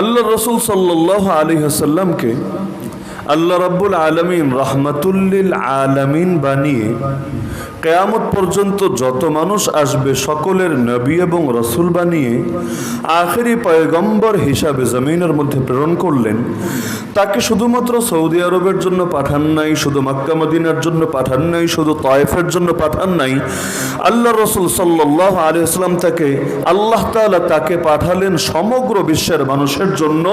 আল্লাহ রসুল সাল্লাল্লাহু আলাইহি ওয়াসাল্লামকে আল্লাহ রাব্বুল আলামিন রাহমাতুল্লিল আলামিন বানিয়ে কিয়ামত পর্যন্ত যত মানুষ আসবে সকলের নবী এবং রসুল বানিয়ে আখেরি পয়গম্বর হিসাবে জমিনের মধ্যে প্রেরণ করলেন। তাকে শুধুমাত্র সৌদি আরবের জন্য পাঠান নাই, শুধু মক্কা মদিনার জন্য পাঠান নাই, শুধু তায়েফের জন্য পাঠান নাই। আল্লাহ রসুল সাল্লাল্লাহু আলাইহি ওয়াসাল্লাম আল্লাহ তাআলা তাকে পাঠালেন সমগ্র বিশ্বের মানুষের জন্য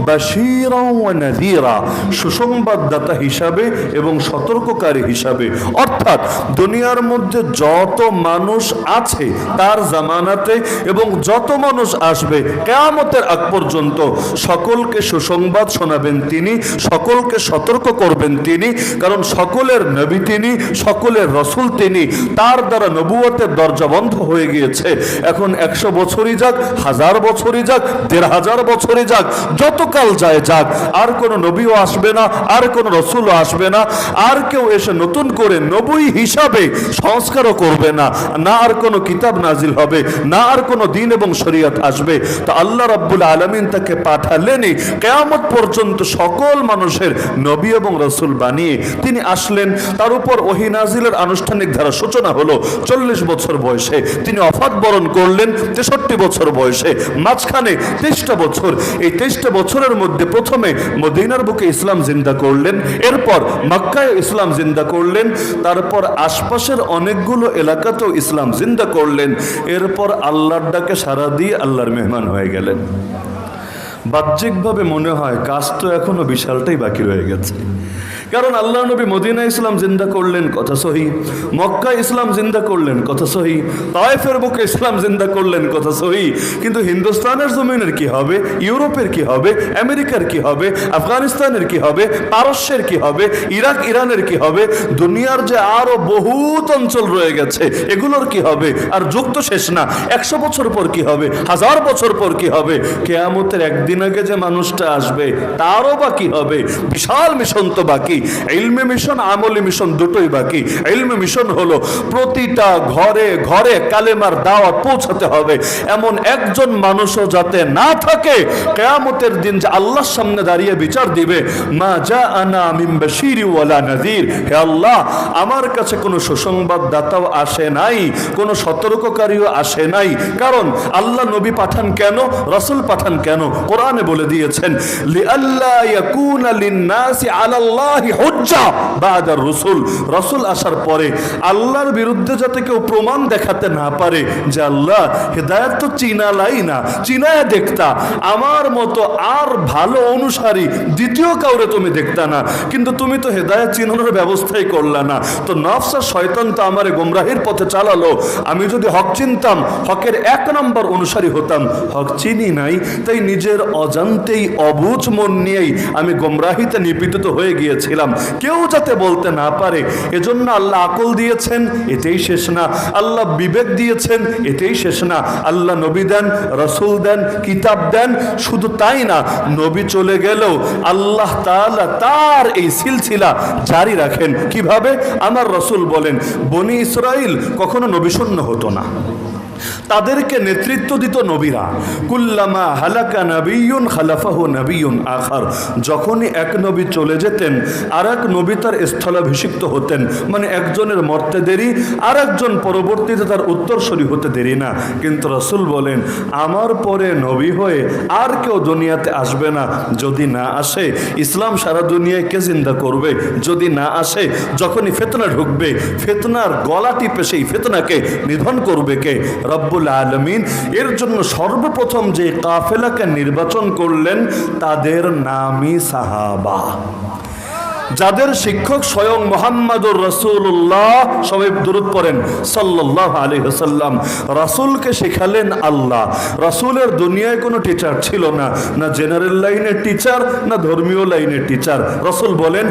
বাশীরা ওয়া নাযীরা, সুসংবাদদাতা হিসাবে এবং সতর্ককারী হিসাবে। অর্থাৎ দুনিয়ার মধ্যে যত মানুষ আছে তার জামানাতে এবং যত মানুষ আসবে কিয়ামতের আগ পর্যন্ত সকলকে সুসংবাদ শোনাবেন তিনি, সকলকে সতর্ক করবেন তিনি। কারণ সকলের নবী তিনি, সকলের রসুল তিনি। তার দ্বারা নবুয়তের দরজা বন্ধ হয়ে গিয়েছে। এখন 100 বছরই যাক, 1000 বছরই যাক, 1500 বছরই যাক, যতকাল যায় যাক, আর কোনো নবীও আসবে না, আর কোনো রসুলও আসবে না, আর কেউ এসে নতুন করে নবী হিসাবে সংস্কারও করবে না, না আর কোনো কিতাব নাজিল হবে, না আর কোনো দিন এবং শরীয়ত আসবে। তো আল্লাহ রাব্বুল আলামিন তাকে পাঠালেনই কিয়ামত পর্যন্ত সকল মানুষের নবী এবং রসুল বানিয়ে তিনি আসলেন। তার উপর ওহী নাজিলের আনুষ্ঠানিক ধারা সূচনা হলো 40 বছর বয়সে। তিনি ওফাত বরণ করলেন 63 বছর বয়সে। মাঝখানে 23টা বছর, এই 23টা বছরের মধ্যে প্রথমে মদিনার বুকে ইসলাম জিন্দা করলেন, এরপর মক্কায় ইসলাম জিন্দা করলেন, তারপর আশপাশের অনেকগুলো এলাকাতেও ইসলাম জিন্দা করলেন। এরপর আল্লাহর ডাকে সাড়া দিয়ে আল্লাহর মেহমান হয়ে গেলেন। বাহ্যিকভাবে মনে হয় কাজ তো এখনো বিশালটাই বাকি রয়ে গেছে। কারণ আল্লাহ নবী মদিনা ইসলাম জিন্দা করলেন, কথা সহি। মক্কা ইসলাম জিন্দা করলেন, কথা সহি। তায়েফের বুকে ইসলাম জিন্দা করলেন, কথা সহি। কিন্তু হিন্দুস্তানের জমিনের কি হবে, ইউরোপের কি হবে, আমেরিকার কি হবে, আফগানিস্তানের কি হবে, পারস্যের কি হবে, ইরাক ইরানের কি হবে, দুনিয়ার যে আরো বহুত অঞ্চল রয়ে গেছে এগুলোর কি হবে? আর যুগ তো শেষ না, 100 বছর পর কি হবে, 1000 বছর পর কি হবে, কিয়ামতের একদিন আগে যে মানুষটা আসবে তারও বা কি হবে? বিশাল মিশন তো বাকি। ইলমে মিশন, আমলি মিশন দুটোই বাকি। ইলমে মিশন হলো প্রতিটা ঘরে ঘরে কালেমার দাওয়াত পৌঁছাতে হবে। এমন একজন মানুষও যাতে না থাকে কিয়ামতের দিন যে আল্লাহর সামনে দাঁড়িয়ে বিচার দিবে, মা জাআনা মিন বাশীরি ওয়ালা নাযীর, হে আল্লাহ আমার কাছে কোনো সুসংবাদদাতাও আসে নাই, কোনো সতর্ককারীও আসে নাই। কারণ আল্লাহ নবী পাঠান কেন, রাসূল পাঠান কেন? কোরআনে বলে দিয়েছেন, লিআল্লা ইয়াকুনা লিন-নাসি আলাল্লাহি হুজ্জা বা'দার রাসূল। রাসূল আসার পরে আল্লাহর বিরুদ্ধে যাতে কেউ প্রমাণ দেখাতে না পারে যে আল্লাহ হেদায়েত তো চিনালাই না, চিনায় দেখতা, আমার মতো আর ভালো অনুসারী দ্বিতীয় কাউরে তুমি দেখতা না, কিন্তু তুমি তো হেদায়েত চিনানোর ব্যবস্থাই করলা না। তো নফস আর শয়তান তো আমারে গোমরাহির পথে চালালো। আমি যদি হক চিনতাম, হকের 1 নম্বর অনুসারী হতাম। হক চিনি নাই, তাই নিজের অজান্তেই অবুঝ মন নিয়েই আমি গোমরাহিতে নিপীড়িত হয়ে গিয়েছিলাম, কেউ যাতে বলতে না পারে। এজন্য আল্লাহ আকল দিয়েছেন, এটাই শেষ না। আল্লাহ বিবেক দিয়েছেন, এটাই শেষ না। আল্লাহ নবী দেন, রাসূল দেন, কিতাব দেন। শুধু তাই না, নবী চলে গেলেও আল্লাহ তাআলা তার এই সিলসিলা জারি রাখেন। কিভাবে? আমার রাসূল বলেন, বনি ইসরাইল কখনো নবী শূন্য হতো না, তাদেরকে নেতৃত্ব দিত নবীরা। কুল্লামা হালাকা নবিয়্যুন খালাফাহু নবিয়্যুন আখার, যখনই এক নবী চলে যেতেন আর এক নবী তার স্থলাভিষিক্ত হতেন। মানে একজনের মরতে দেরি, আর একজন পরবর্তীতে তার উত্তরসূরি হতে দেরি না। কিন্তু রাসূল বলেন, আমার পরে নবী হয়ে আর কেউ দুনিয়াতে আসবে না। যদি না আসে, ইসলাম সারা দুনিয়ায় কে জিন্দা করবে? যদি না আসে, যখনই ফিতনা ঢুকবে, ফিতনার গলা টিপে সেই ফিতনাকে নিধন করবে কে? রব্বুল আলামিন। এর জন্য সর্বপ্রথম যে কাফেলাকে নির্বাচন করলেন তাদের নামই সাহাবা, যাদের শিক্ষক স্বয়ং মুহাম্মদুর রাসূলুল্লাহ। সবাই দুরূদ পড়েন সাল্লাল্লাহু আলাইহি ওয়াসাল্লাম। রাসূলকে শেখালেন আল্লাহ। রাসূলের দুনিয়ায় কোনো টিচার ছিল না, না জেনারেল লাইনের টিচার, না ধর্মীয় লাইনের টিচার। রাসূল বলেন,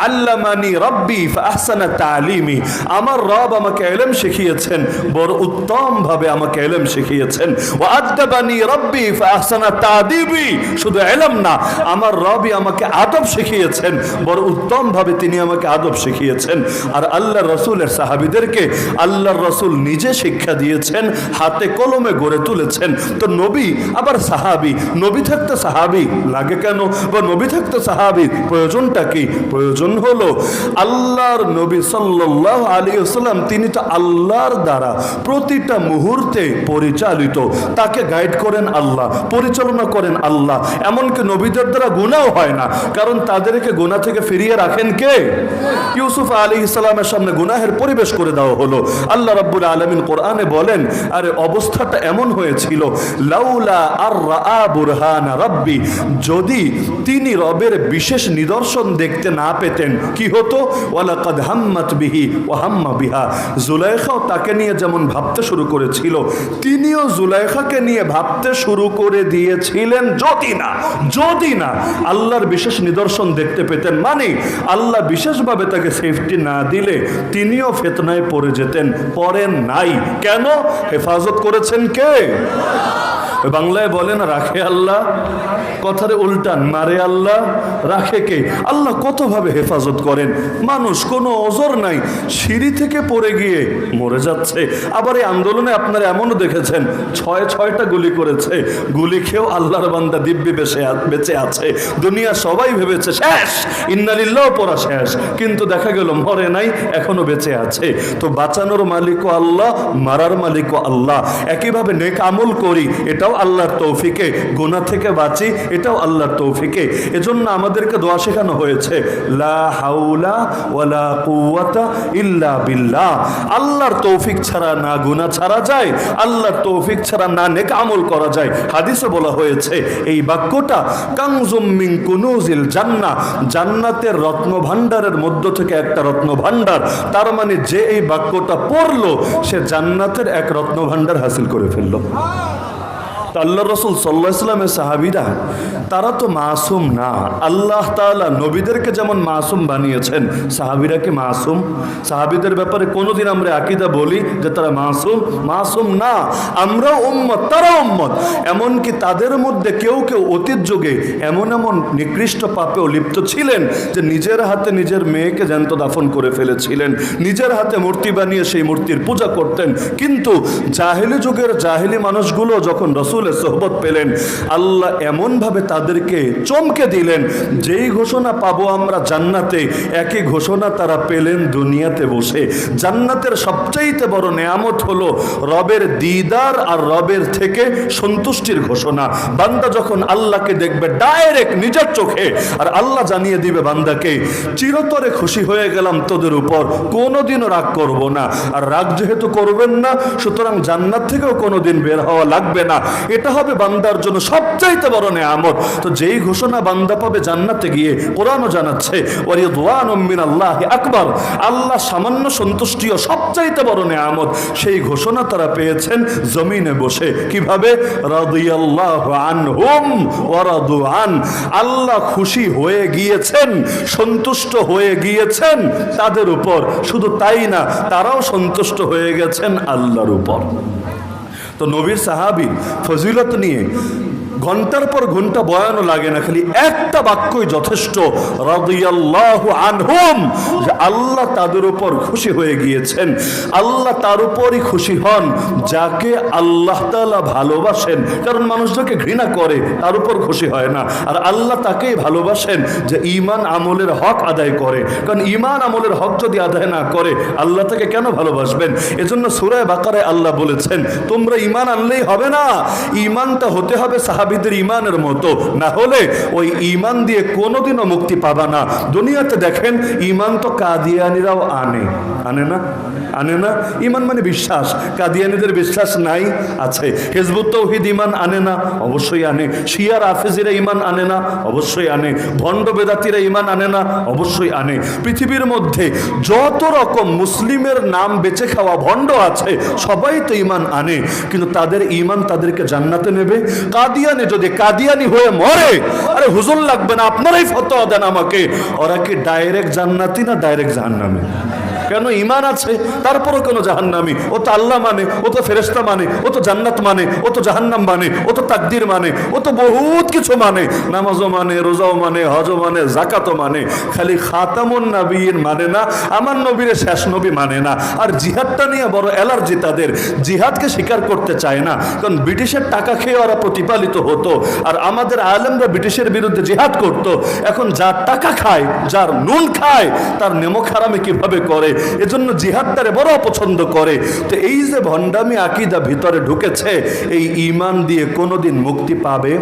আল্লামানি রাব্বি ফাআহসানা তালিমি, আমার রব আমাকে ইলম শিখিয়েছেন, বড় উত্তম ভাবে আমাকে ইলম শিখিয়েছেন। ওয়া আদাবানি রাব্বি ফাআহসানা তাদিবি, শুধু ইলম না, আমার রবই আমাকে আদব শিখিয়েছেন, বড় উত্তম ভাবে তিনি আমাকে আদব শিখিয়েছেন। আর আল্লাহর রসুলের সাহাবীদেরকে আল্লাহর রসুল নিজে শিক্ষা দিয়েছেন, হাতে কলমে গড়ে তুলেছেন। তো নবী আবার সাহাবী, নবী থাকতে সাহাবী লাগে কেন, বা নবী থাকতে সাহাবীর প্রয়োজনটা কি? প্রয়োজন হলো আল্লাহর নবী সাল্লাল্লাহু আলাইহি ওয়াসাল্লাম তিনি তো আল্লাহর দ্বারা প্রতিটা মুহূর্তে পরিচালিত, তাকে গাইড করেন আল্লাহ, পরিচালনা করেন আল্লাহ। এমনকি নবীদের দ্বারা গুনাহও হয় না, কারণ তাদেরকে গুনাহ থেকে ফিরিয়ে রাখেন কে? ইউসুফ আলাইহিস সালামের সামনে গুনাহের পরিবেশ করে দেওয়া হলো। আল্লাহ রাব্বুল আলামিন কোরআনে বলেন, আরে অবস্থাটা এমন হয়েছিল, লাউলা আর রাআ বুরহান রাব্বি, যদি তিনি রবের বিশেষ নিদর্শন দেখতে না পেতেন কি হতো? ওয়ালাকাদ হাম্মাত বিহি ওয়া হাম্মা বিহা, জুলাইখাও তাকে নিয়ে যেমন ভাবতে শুরু করেছিল, তিনিও জুলাইখাকে নিয়ে ভাবতে শুরু করে দিয়েছিলেন, যদি না আল্লাহর বিশেষ নিদর্শন দেখতে পেতেন। মানে আল্লাহ বিশেষভাবে তাকে সেফটি না দিলে তিনিও ফিতনায় পড়ে যেতেন, পড়েন নাই। কেন? হেফাজত করেছেন কে? বাংলায় বলে না রাখে আল্লাহ, কথার উল্টান, মারে আল্লাহ, রাখে কে? আল্লাহ কতভাবে হেফাজত করেন। মানুষ কোনো ওজর নাই, সিঁড়ি থেকে পড়ে গিয়ে মরে যাচ্ছে। আবার এই আন্দোলনে আপনারা এমনও দেখেছেন, ছয়টা গুলি করেছে, গুলি খেয়েও আল্লাহর বান্দা দিব্যি বেঁচে আছে। দুনিয়া সবাই ভেবেছে শেষ, ইন্নালিল্লাহ পড়া শেষ, কিন্তু দেখা গেল মরে নাই, এখনো বেঁচে আছে। তো বাঁচানোর মালিকও আল্লাহ, মারার মালিকও আল্লাহ। একইভাবে নেক আমল করি, এটাও আল্লাহর তৌফিকে, গুনাহ থেকে বাঁচি, এটাও আল্লাহর তৌফিকে। এজন্য আমাদেরকে দোয়া শেখানো হয়েছে, লা হাওলা ওয়ালা কুওয়াতা ইল্লা বিল্লাহ। আল্লাহর তৌফিক ছাড়া না গুনাহ ছাড়া যায়, আল্লাহর তৌফিক ছাড়া না নেক আমল করা যায়। হাদিসে বলা হয়েছে এই বাক্যটা কানজুম মিন কুনুজিল জান্নাহ, জান্নাতের রত্ন ভাণ্ডারের মধ্য থেকে একটা রত্ন ভাণ্ডার। তার মানে যে এই বাক্যটা পড়লো সে জান্নাতের এক রত্ন ভাণ্ডার হাসিল করে ফেললো। আল্লাহ রসুল সাল্লাল্লাহু আলাইহি ওয়াসাল্লামের সাহাবীরা তারা তো মাসুম না। আল্লাহ তাআলা নবীদেরকে যেমন মাসুম বানিয়েছেন, সাহাবীরা কি মাসুম? সাহাবীদের ব্যাপারে কোনোদিন আমরা আকীদা বলি যে তারা মাসুম না। আমরাও উম্মত, তারাও উম্মত। এমনকি তাদের মধ্যে কেউ অতীত যুগে এমন নিকৃষ্ট পাপেও লিপ্ত ছিলেন যে নিজের হাতে নিজের মেয়েকে জ্যান্ত দাফন করে ফেলেছিলেন, নিজের হাতে মূর্তি বানিয়ে সেই মূর্তির পূজা করতেন। কিন্তু জাহেলি যুগের জাহেলি মানুষগুলো যখন রসুল সোহবত পেলেন, আল্লাহ এমন ভাবে তাদেরকে চমকে দিলেন, যেই ঘোষণা পাবো আমরা জান্নাতে, একই ঘোষণা তারা পেলেন দুনিয়াতে বসে। জান্নাতের সবচাইতে বড় নেয়ামত হলো রবের দিদার আর রবের থেকে সন্তুষ্টির ঘোষণা। বান্দা যখন আল্লাহকে দেখবে ডাইরেক্ট নিজের চোখে, আর আল্লাহ জানিয়ে দিবে বান্দাকে, চিরতরে খুশি হয়ে গেলাম তোদের উপর, কোনোদিনও রাগ করব না। আর রাগ যেহেতু করবেন না, সুতরাং জান্নাত থেকেও কোনোদিন বের হওয়া লাগবে না। এটা হবে বান্দার জন্য সবচাইতে বড় নেয়ামত। তো যেই ঘোষণা বান্দা পাবে জান্নাতে গিয়ে, কোরআনও জানাচ্ছে ওয়ারিদওয়ানুম মিনাল্লাহি আকবার, আল্লাহ সামান্য সন্তুষ্টিও সবচাইতে বড় নেয়ামত। সেই ঘোষণা তারা পেয়েছেন জমিনে বসে। কিভাবে? রাদিয়াল্লাহু আনহুম ওয়া রাদু আন, আল্লাহ খুশি হয়ে গিয়েছেন, সন্তুষ্ট হয়ে গিয়েছেন তাদের উপর। শুধু তাই না, তারাও সন্তুষ্ট হয়ে গেছেন আল্লাহর উপর। তো নবীর সাহাবী ফজিলত নিয়ে ঘন্টার পর ঘন্টা বয়ানও লাগে না, খালি একটা বাক্যই যথেষ্ট, রাদিয়াল্লাহু আনহুম, যে আল্লাহ তাদের উপর খুশি হয়ে গিয়েছেন। আল্লাহ তার উপরই খুশি হন যাকে আল্লাহ তাআলা ভালোবাসেন। কারণ মানুষ যাকে ঘৃণা করে তার উপর খুশি হয় না, আর আল্লাহ তাকেই ভালোবাসেন যে ঈমান আমলের হক আদায় করে। কারণ ঈমান আমলের হক যদি আদায় না করে, আল্লাহ তাকে কেন ভালোবাসবেন? এজন্য সূরা বাকারায় আল্লাহ বলেছেন, তোমরা ঈমান আনলেই হবে না, ঈমানটা হতে হবে সাহাবীদের ঈমানের মতো, না হলে ওই ঈমান দিয়ে কোনোদিনও মুক্তি পাবা না। দুনিয়াতে দেখেন ঈমান তো কাদিয়ানীরাও আনে না। ঈমান মানে বিশ্বাস। কাদিয়ানীদের বিশ্বাস নাই? আছে। হিজবুত তাওহীদ ঈমান আনে না? অবশ্যই আনে। শিয়া রাফেজিরা ঈমান আনে না? অবশ্যই আনে। ভণ্ড বেদাতীরা ঈমান আনে না? অবশ্যই আনে। পৃথিবীর মধ্যে যত রকম মুসলিমের নাম বেঁচে খাওয়া ভণ্ড আছে, সবাই তো ঈমান আনে, কিন্তু তাদের ঈমান তাদেরকে জান্নাতে নেবে? কাদিয়ানী যদি কাদিয়ানী হয়ে মরে, আরে হুজুর লাগবে না, আপনারাই ফতোয়া দেন আমাকে, ওরা কি ডাইরেক্ট জান্নাতি না ডাইরেক্ট জাহান্নামে? কেন? ঈমান আছে, তারপরও কেন জাহান্নামী? ও তো আল্লাহ মানে, ও তো ফেরেশতা মানে, ও তো জান্নাত মানে, ও তো জাহান্নাম মানে, ও তো তাকদীর মানে, ও তো বহুত কিছু মানে, নামাজও মানে, রোজাও মানে, হজও মানে, যাকাতও মানে, খালি খাতামুন নবীর মানে না, আমার নবীর শেষ নবী মানে না। আর জিহাদটা নিয়ে বড় অ্যালার্জি তাদের, জিহাদকে স্বীকার করতে চায় না, কারণ ব্রিটিশের টাকা খেয়ে ওরা প্রতিপালিত হতো, আর আমাদের আলেমরা ব্রিটিশের বিরুদ্ধে জিহাদ করত। এখন যার টাকা খায়, যার নুন খায়, তার নেমক হারামে কিভাবে করে, এজন্য জিহাদটারে বড় পছন্দ করে। তো এই যে ভণ্ডামি আকীদা ভিতরে ঢুকেছে, এই ঈমান দিয়ে কোনোদিন মুক্তি পাবে?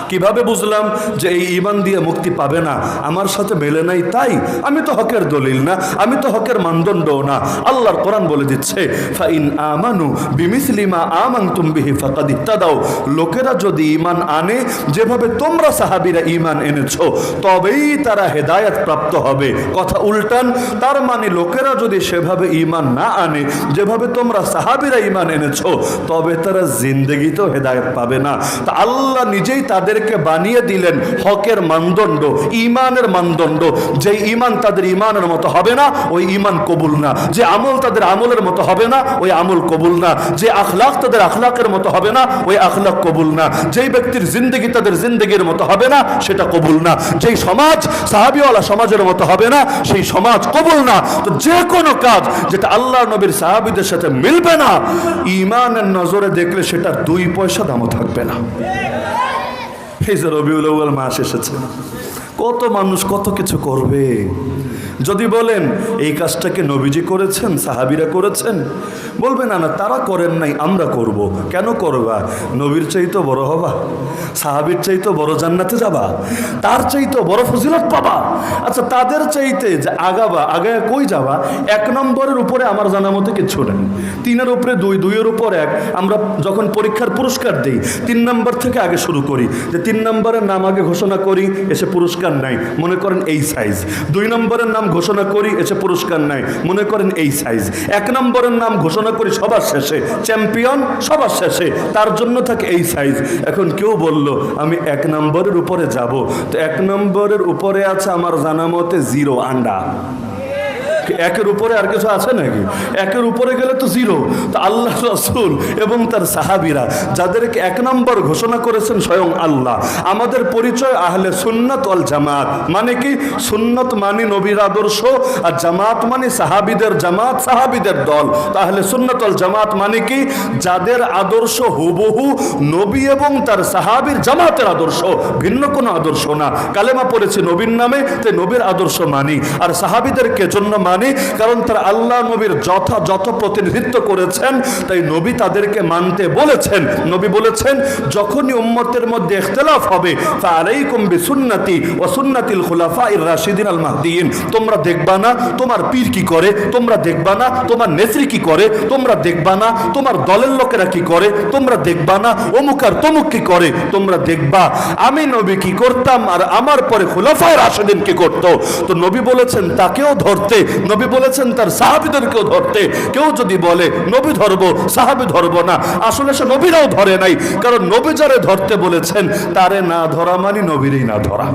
কিভাবে বুঝলাম যে এই ঈমান দিয়ে মুক্তি পাবে না? আমার সাথে মেলে নাই তাই? আমি তো হকের দলিল না, আমি তো হকের মানদণ্ডও না। আল্লাহর কোরআন বলে দিচ্ছে, ফাইন আমানু বিমিসলি মা আমানতুম বিহি ফাকাদ ইহতাদাও। লোকেরা যদি ঈমান আনে যেভাবে তোমরা সাহাবীরা ঈমান এনেছো, তবেই তারা হেদায়েত প্রাপ্ত হবে। কথা উল্টান, তার মানে লোকেরা যদি সেভাবে ঈমান না আনে যেভাবে তোমরা সাহাবীরা ঈমান এনেছো, তবে তারা জিন্দেগিতেও হেদায়েত পাবে না। তা আল্লাহ নিজেই তাদেরকে বানিয়ে দিলেন হকের মানদণ্ড, ঈমানের মানদণ্ড। যে ঈমান তাদের ঈমানের মতো হবে না, ওই ঈমান কবুল না। যে আমল তাদের আমলের মতো হবে না, ওই আমল কবুল না। যে আখলাক তাদের আখলাকের মতো হবে না, ওই আখলাক কবুল না। যেই ব্যক্তির জিন্দেগি তাদের জিন্দেগির মতো হবে না, সেটা কবুল না। যেই সমাজ সাহাবীওয়ালা সমাজের মতো হবে না, সেই সমাজ কবুল না। তো যে কোনো কাজ যেটা আল্লাহ নবীর সাহাবীদের সাথে মিলবে না, ঈমানের নজরে দেখলে সেটার 2 পয়সা দামও থাকবে না। এই যে রবিউল আউয়াল মাস এসেছে, কত মানুষ কত কিছু করবে। যদি বলেন এই কাজটাকে নবীজি করেছেন, সাহাবীরা করেছেন, বলবে না না তারা করেন নাই, আমরা করব। কেন করবা? নবীর চাইতো বড় হবা, সাহাবীর চাইতো বড় জান্নাতে যাবা, তার চাইতো বড় ফজিলত পাবা। আচ্ছা, তাদের চাইতে যে আগাবা, আগায় কই যাবা? 1 নম্বরের উপরে আমার জানা মতে কিচ্ছু নেই, 3-এর উপরে 2, 2-এর উপর 1। আমরা যখন পরীক্ষার পুরস্কার দিই 3 নম্বর থেকে আগে শুরু করি, যে 3 নম্বরের নাম আগে ঘোষণা করি, এসে পুরস্কার নাই, মনে করেন এই সাইজ। 2 নম্বরের নাম ঘোষণা করি, এসে পুরস্কার নাই, মনে করেন এই সাইজ। 1 নম্বরের নাম ঘোষণা করি সবার শেষে, চ্যাম্পিয়ন সবার শেষে, তার জন্য থাকে এই সাইজ। এখন কেউ বলল আমি 1 নম্বরের উপরে যাব, তো 1 নম্বরের উপরে আছে আমার জানা মতে 0 আন্ডা। 1-এর উপরে আর কিছু আছে নাকি? 1-এর উপরে গেলে তো 0। তো আল্লাহ রাসূল এবং তার সাহাবীরা যাদেরকে 1 নম্বর ঘোষণা করেছেন স্বয়ং আল্লাহ। আমাদের পরিচয় আহলে সুন্নাত ওয়াল জামাত। মানে কি? সুন্নাত মানে নবীর আদর্শ, আর জামাত মানে সাহাবীদের জামাত, সাহাবীদের দল। তো আহলে সুন্নাত ওয়াল জামাত মানে কি? যাদের আদর্শ হুবহু নবী এবং তার সাহাবীর জামাতের আদর্শ, ভিন্ন কোনো আদর্শ না। কালেমা পড়েছি নবীর নামে, তাই নবীর আদর্শ মানি। আর সাহাবীদেরকে জন্য মানি, কারণ তারা আল্লাহ নবীর যথাযথ প্রতিনিধিত্ব করেছেন, তাই নবী তাদেরকে মানতে বলেছেন। নবী বলেছেন যখনই উম্মতের মধ্যে ইখতিলাফ হবে, ফাআলাইকুম বিসুন্নতি ওয়া সুন্নাতিল খুলাফাইর রাশিদিন আল মাহদিয়িন। তোমরা দেখবা না তোমার পীর কি করে, তোমরা দেখবা না তোমার নেত্রী কি করে, তোমরা দেখবা না তোমার দলের লোকেরা কি করে, তোমরা দেখবা না অমুক আর তমুক কি করে, তোমরা দেখবা আমি নবী কি করতাম আর আমার পরে খুলাফায়ে রাশিদিন কি করত। তো নবী বলেছেন তাকেও ধরতে, নবী বলেছেন তার সাহাবীদেরকেও ধরতে। কেউ যদি বলে নবী ধরবো, সাহাবী ধরবো না, আসলে সে নবীরাও ধরে নাই, কারণ নবী যারে ধরতে বলেছেন তারে না ধরা মানে নবীরই না ধরা।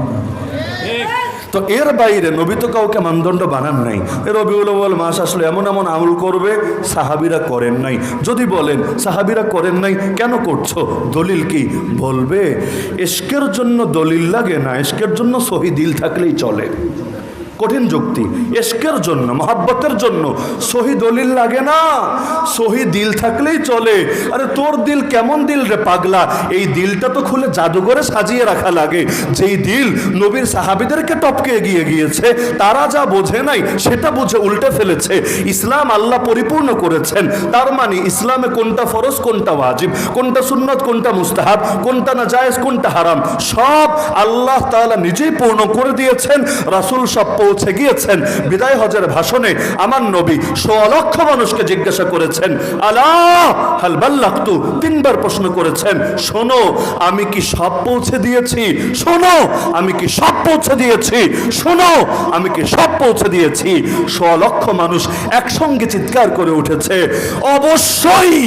তো এর বাইরে নবী তো কাউকে মানদণ্ড বানান নাই। রবিউল আউয়াল মাস আসলে এমন এমন আমল করবে সাহাবীরা করেন নাই। যদি বলেন সাহাবীরা করেন নাই, কেন করছো? দলিল কি? বলবে ইশকের জন্য দলিল লাগে না, ইশকের জন্য সহি দিল থাকলেই চলে। কঠিন যুক্তি। ইশকের জন্য, মহাব্বতের জন্য সহি দলিল লাগে না, সহি দিল থাকলেই চলে। আরে তোর দিল কেমন দিল রে পাগলা? এই দিলটা তো খুলে জাদুঘরে সাজিয়ে রাখা লাগে। যেই দিল নবীর সাহাবীদেরকে টপকে এগিয়ে গিয়েছে, তারা যা বোঝে নাই সেটা বুঝে উল্টে ফেলেছে। ইসলাম আল্লাহ পরিপূর্ণ করেছেন, তার মানে ইসলামে কোনটা ফরজ, কোনটা ওয়াজিব, কোনটা সুন্নাত, কোনটা মুস্তাহাব, কোনটা নাজায়েজ, কোনটা হারাম, সব আল্লাহ তাআলা নিজেই পূর্ণ করে দিয়েছেন। রাসূল সব পৌঁছে গিয়েছেন। বিদায় হজের ভাষণে আমার নবী 1.5 লক্ষ মানুষকে জিজ্ঞাসা করেছেন আলা হাল বাল্লাগতু, 3 বার প্রশ্ন করেছেন, শোনো আমি কি সব পৌঁছে দিয়েছি, শোনো আমি কি সব পৌঁছে দিয়েছি, শোনো আমি কি সব পৌঁছে দিয়েছি। 1.5 লক্ষ মানুষ একসঙ্গে চিৎকার করে উঠেছে, অবশ্যই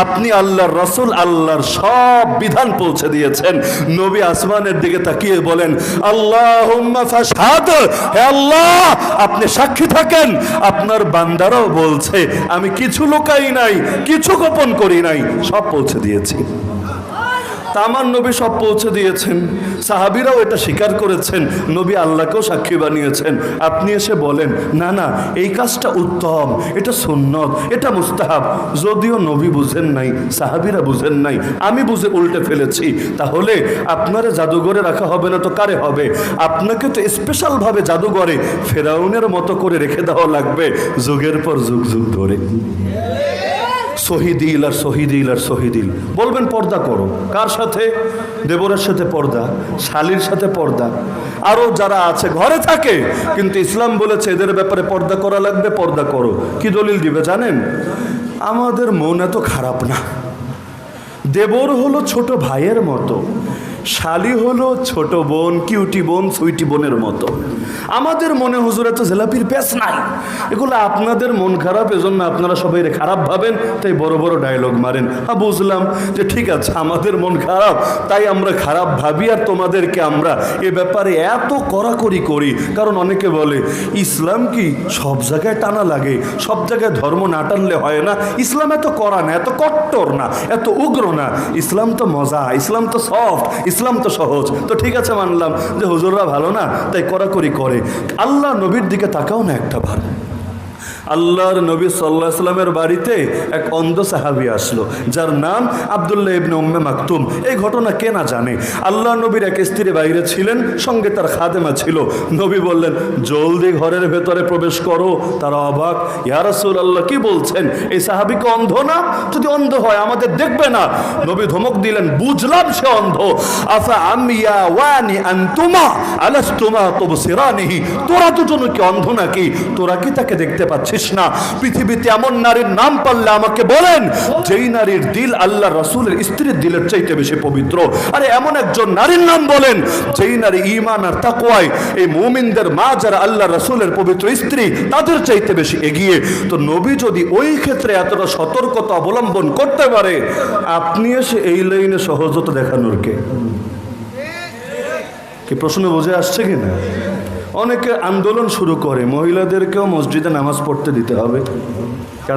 আপনি আল্লাহর রাসূল আল্লাহর সব বিধান পৌঁছে দিয়েছেন। নবী আসমানের দিকে তাকিয়ে বলেন আল্লাহুম্মা ফাশহাদ, হে আল্লাহ আপনি সাক্ষী থাকেন, আপনার বান্দারাও বলছে আমি কিছু লুকাই নাই, কিছু গোপন করি নাই, সব পৌঁছে দিয়েছি। তা আমার নবী সব পৌঁছে দিয়েছেন, সাহাবীরাও এটা স্বীকার করেছেন, নবী আল্লাহকেও সাক্ষী বানিয়েছেন। আপনি এসে বলেন না না এই কাজটা উত্তম, এটা সুন্নত, এটা মুস্তাহাব। যদিও নবী বুঝেন নাই, সাহাবীরা বুঝেন নাই, আমি বুঝে উল্টে ফেলেছি, তাহলে আপনারে জাদুঘরে রাখা হবে না তো কারে হবে? আপনাকে তো স্পেশালভাবে জাদুঘরে ফেরাউনের মতো করে রেখে দেওয়া লাগবে যুগের পর যুগ যুগ ধরে। শহীদিল আর শহীদিল আর শহীদিল বলবেন পর্দা করো, কার সাথে? দেবরের সাথে পর্দা, শালীর সাথে পর্দা, আরো যারা আছে ঘরে থাকে, কিন্তু ইসলাম বলেছে এদের ব্যাপারে পর্দা করা লাগবে, পর্দা করো। কি দলিল দিবে জানেন? আমাদের মন এত খারাপ না। দেবর হলো ছোট ভাইয়ের মতো, শালী হলো ছোট বোন, কিউটি বোন, সুইটি বোনের মতো। আমাদের মনে হুজুর এত জেলাপির পেস নাই, এগুলো আপনাদের মন খারাপ, এজন্য আপনারা সবাই খারাপ ভাবেন, তাই বড় বড় ডায়লগ মারেন। বুঝলাম যে ঠিক আছে আমাদের মন খারাপ তাই আমরা খারাপ ভাবি, আর তোমাদেরকে আমরা এ ব্যাপারে এত কড়াকড়ি করি। কারণ অনেকে বলে ইসলাম কি সব জায়গায় টানা লাগে, সব জায়গায় ধর্ম না টানলে হয় না, ইসলাম এত কড়া না, এত কট্টর না, এত উগ্র না, ইসলাম তো মজা, ইসলাম তো সফট, ইসলাম তো সহজ। তো ঠিক আছে মানলাম যে হুজুররা ভালো না তাই কড়াকড়ি করে। আল্লাহ নবীর দিকে তাকাও না একটা বার। আল্লাহর নবী সাল্লাল্লাহু আলাইহি ওয়াসাল্লামের বাড়িতে এক অন্ধ সাহাবী আসলো, যার নাম আব্দুল্লাহ ইবনে উম্মে মাকতুম। এই ঘটনা কে না জানে? আল্লাহ নবীর এক স্ত্রী বাইরে ছিলেন, সঙ্গে তার খাদেমা ছিল। নবী বললেন জলদি ঘরের ভেতরে প্রবেশ করো। তারা অবাক, ইয়া রাসূলুল্লাহ কি বলছেন? এই সাহাবী কি অন্ধ না? যদি অন্ধ হয় আমাদের দেখবে না? নবী ধমক দিলেন, বুঝলাম সে অন্ধ। আফা আমিয়া ওয়ানি আনতুমা আলাস্তুমা তুবসিরানিহি, তোরা দুজন কি অন্ধ নাকি? তোরা কি তাকে দেখতে পাচ্ছিস না? পৃথিবীতে এমন নারীর নাম পারলে আমাকে বলেন যেই নারীর দিল আল্লাহ রাসূলের স্ত্রীর দিলের চাইতে বেশি পবিত্র। আরে এমন একজন নারীর নাম বলেন যেই নারী ঈমান আর তাকওয়ায় এই মুমিনদের মা যারা আল্লাহ রাসূলের পবিত্র স্ত্রী তাদের চাইতে বেশি এগিয়ে। তো নবী যদি ওই ক্ষেত্রে এতটা সতর্কতা অবলম্বন করতে পারে, আপনি এসে এই লাইনে সহজতা দেখানোর কে? কি প্রশ্ন বুঝে আসছে কিনা? অনেকে আন্দোলন শুরু করে মহিলাদেরকেও মসজিদে নামাজ পড়তে দিতে হবে,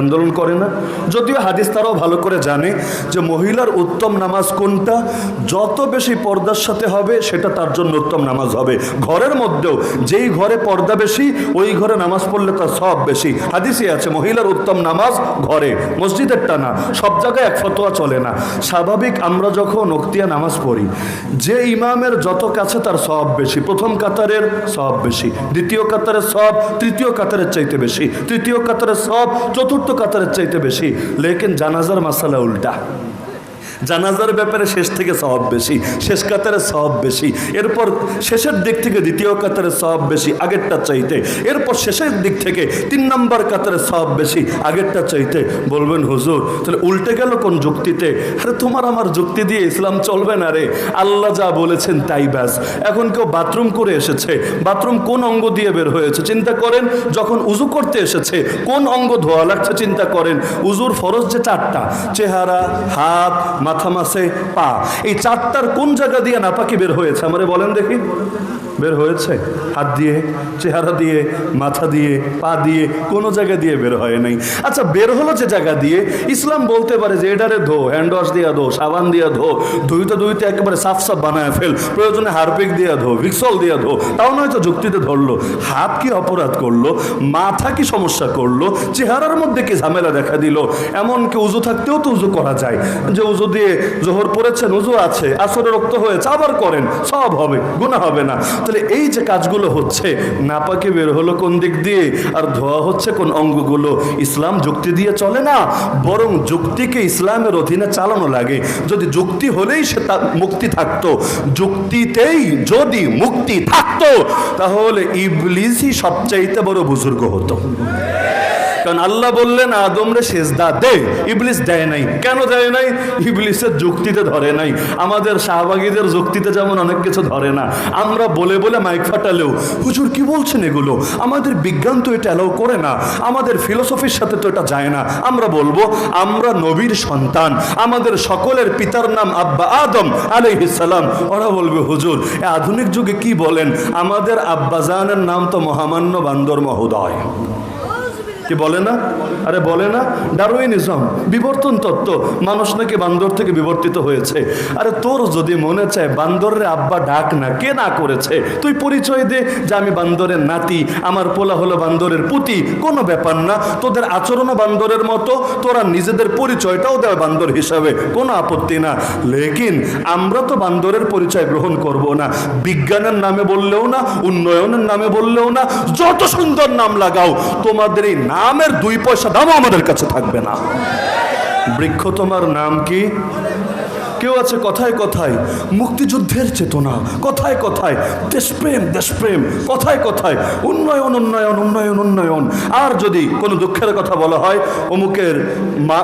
আন্দোলন করে না? যদিও হাদিস তারাও ভালো করে জানে যে মহিলার উত্তম নামাজ কোনটা, যত বেশি পর্দার সাথে হবে সেটা তার জন্য উত্তম নামাজ হবে। ঘরের মধ্যেও যেই ঘরে পর্দা বেশি ওই ঘরে নামাজ পড়লে তার সব বেশি। হাদিসে আছে মহিলার উত্তম নামাজ ঘরে, মসজিদের টানা। সব জায়গায় এক ফতোয়া চলে না। স্বাভাবিক আমরা যখন ওক্তিয়া নামাজ পড়ি, যে ইমামের যত কাছে তার সব বেশি, প্রথম কাতারের সব বেশি, দ্বিতীয় কাতারের সব তৃতীয় কাতারের চাইতে বেশি, তৃতীয় কাতারের সব চতুর্থ কাতারের চাইতে বেশি। লেকিন জানাজার মাসালা উল্টা, জানাজার ব্যাপারে শেষ থেকে সওয়াব বেশি, শেষ কাতারে সওয়াব বেশি, এরপর শেষের দিক থেকে দ্বিতীয় কাতারে সওয়াব বেশি আগেরটা চাইতে, এরপর শেষের দিক থেকে 3 নম্বর কাতারে সওয়াব বেশি আগেরটা চাইতে। বলবেন হুজুর তাহলে উল্টে গেল কোন যুক্তিতে? আরে তোমার আমার যুক্তি দিয়ে ইসলাম চলবে না রে। আল্লাহ যা বলেছেন তাই ব্যাস। এখন কেউ বাথরুম করে এসেছে, বাথরুম কোন অঙ্গ দিয়ে বের হয়েছে চিন্তা করেন। যখন উজু করতে এসেছে কোন অঙ্গ ধোয়া লাগছে চিন্তা করেন। উজুর ফরজ যে 4টা, চেহারা, হাত, মাথা, মাসে, পা, এই 4টার কোন জায়গা দিয়ে নাপাকি বের হয়েছে আমারে বলেন দেখি? বের হয়েছে হাত দিয়ে, চেহারা দিয়ে, মাথা দিয়ে, পা দিয়ে, কোনো জায়গা দিয়ে বের হয় নাই। আচ্ছা বের হলো যে জায়গা দিয়ে, ইসলাম বলতে পারে যে এটারে ধো, হ্যান্ড ওয়াশ দিয়া ধো, সাবান দিয়া ধো, ধুইতে একেবারে সাফ সাফ বানায় ফেল, প্রয়োজনে হারপিক দিয়া ধো, ভিক্সল দিয়া ধো। তাও নয়তো যুক্তিতে ধরলো। হাত কি অপরাধ করলো? মাথা কি সমস্যা করলো? চেহারার মধ্যে কি ঝামেলা দেখা দিল? এমনকি উজু থাকতেও তো উজু করা যায়, যে উজু দিয়ে জোহর পড়েছেন, উজু আছে, আসরে রক্ত হয়েছে, আবার করেন, সব হবে, গুনাহ হবে না। তাহলে এই যে কাজগুলো হচ্ছে, নাপাকে বের হলো কোন দিক দিয়ে আর ধোয়া হচ্ছে কোন অঙ্গগুলো, ইসলাম যুক্তি দিয়ে চলে না, বরং যুক্তিকে ইসলামের অধীনে চালানো লাগে। যদি যুক্তি হলেই সে মুক্তি থাকতো, যুক্তিতেই যদি মুক্তি থাকতো তাহলে ইবলিসই সবচাইতে বড় বুজুর্গ হতো। কারণ আল্লাহ বললেন আদমরে সেজদা দে, ইবলিস দেয় নাই। কেন দেয় নাই? ইবলিসের যুক্তিতে ধরে নাই। আমাদের শাহবাগীদের যুক্তিতে যেমন অনেক কিছু ধরে না, আমরা বলে বলে মাইক ফাটালেও হুজুর কি বলছেন এগুলো, আমাদের বিজ্ঞান তো এটা অ্যালাউ করে না, আমাদের ফিলোসফির সাথে তো এটা যায় না। আমরা বলবো আমরা নবীর সন্তান, আমাদের সকলের পিতার নাম আব্বা আদম আলাইহিস সালাম। ওরা বলবে হুজুর আধুনিক যুগে কি বলেন, আমাদের আব্বাজানের নাম তো মহামান্য বান্দর মহোদয়। কি বলে না? আরে বলে না, ডারউইনিজম, বিবর্তন তত্ত্ব, মানুষ নাকি বান্দর থেকে বিবর্তিত হয়েছে। আরে তোর যদি মনে চায় বান্দরের আব্বা ডাক না, কে না করেছে? তুই পরিচয় দে যে আমি বান্দরের নাতি, আমার পোলা হলো বান্দরের পুতি, কোনো ব্যাপার না। তোদের আচরণও বান্দরের মতো, তোরা নিজেদের পরিচয়টাও দেয় বান্দর হিসাবে, কোনো আপত্তি না। লেকিন আমরা তো বান্দরের পরিচয় গ্রহণ করব না। বিজ্ঞানের নামে বললেও না, উন্নয়নের নামে বললেও না, যত সুন্দর নাম লাগাও, তোমাদের এই নামের 2 পয়সা দামও আমাদের কাছে থাকবে না। বৃক্ষ তোমার নাম কি? কেউ আছে কথায় কথায় মুক্তিযুদ্ধের চেতনা, কথায় কথায় দেশপ্রেম দেশপ্রেম, কথায় কথায় উন্নয়ন উন্নয়ন উন্নয়ন উন্নয়ন। আর যদি কোনো দুঃখের কথা বলা হয়,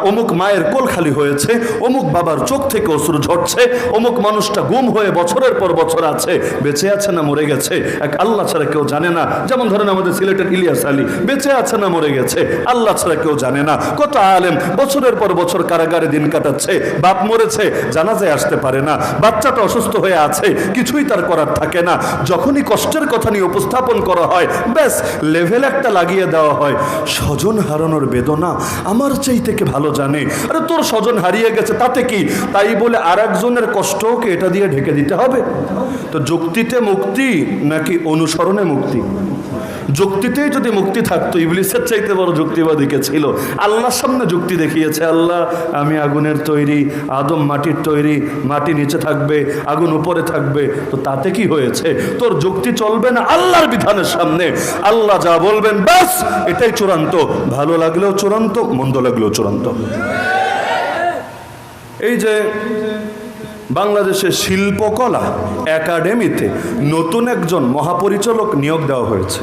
অমুক মায়ের কোল খালি হয়েছে, অমুক বাবার চোখ থেকে অশ্রু ঝরছে, অমুক মানুষটা গুম হয়ে বছরের পর বছর আছে, বেঁচে আছে না মরে গেছে এক আল্লাহ ছাড়া কেউ জানে না। যেমন ধরেন আমাদের সিলেটের ইলিয়াস আলী, বেঁচে আছে না মরে গেছে আল্লাহ ছাড়া কেউ জানে না। কত আলেম বছরের পর বছর কারাগারে দিন কাটাচ্ছে, বাপ মরেছে জানাজায় আসতে পারে না, বাচ্চাটা অসুস্থ হয়ে আছে, কিছুই তার করার থাকে না। যখনই কষ্টের কথা নিয়ে উপস্থাপন করা হয়, ব্যাস লেভেল একটা লাগিয়ে দেওয়া হয়, স্বজন হারানোর বেদনা আমার চাইতে কে ভালো জানে। আরে তোর স্বজন হারিয়ে গেছে তাতে কি, তাই বলে আর একজনের কষ্টকে এটা দিয়ে ঢেকে দিতে হবে? তো যুক্তিতে মুক্তি নাকি অনুসরণে মুক্তি? যুক্তিতেই যদি মুক্তি থাকতো, ইবলিসের চাইতে বড় যুক্তিবাদী কে ছিল? আল্লাহর সামনে যুক্তি দেখিয়েছে, আল্লাহ আমি আগুনের তৈরি, আদম মাটির তৈরি, মাটি নিচে থাকবে, আগুন উপরে থাকবে। তো তাতে কি হয়েছে? তোর যুক্তি চলবে না আল্লাহর বিধানের সামনে। আল্লাহ যা বলবেন ব্যাস এটাই চূড়ান্ত, ভালো লাগলেও চূড়ান্ত, মন্দ লাগলেও চূড়ান্ত। এই যে বাংলাদেশের শিল্পকলা একাডেমিতে নতুন একজন মহাপরিচালক নিয়োগ দেওয়া হয়েছে।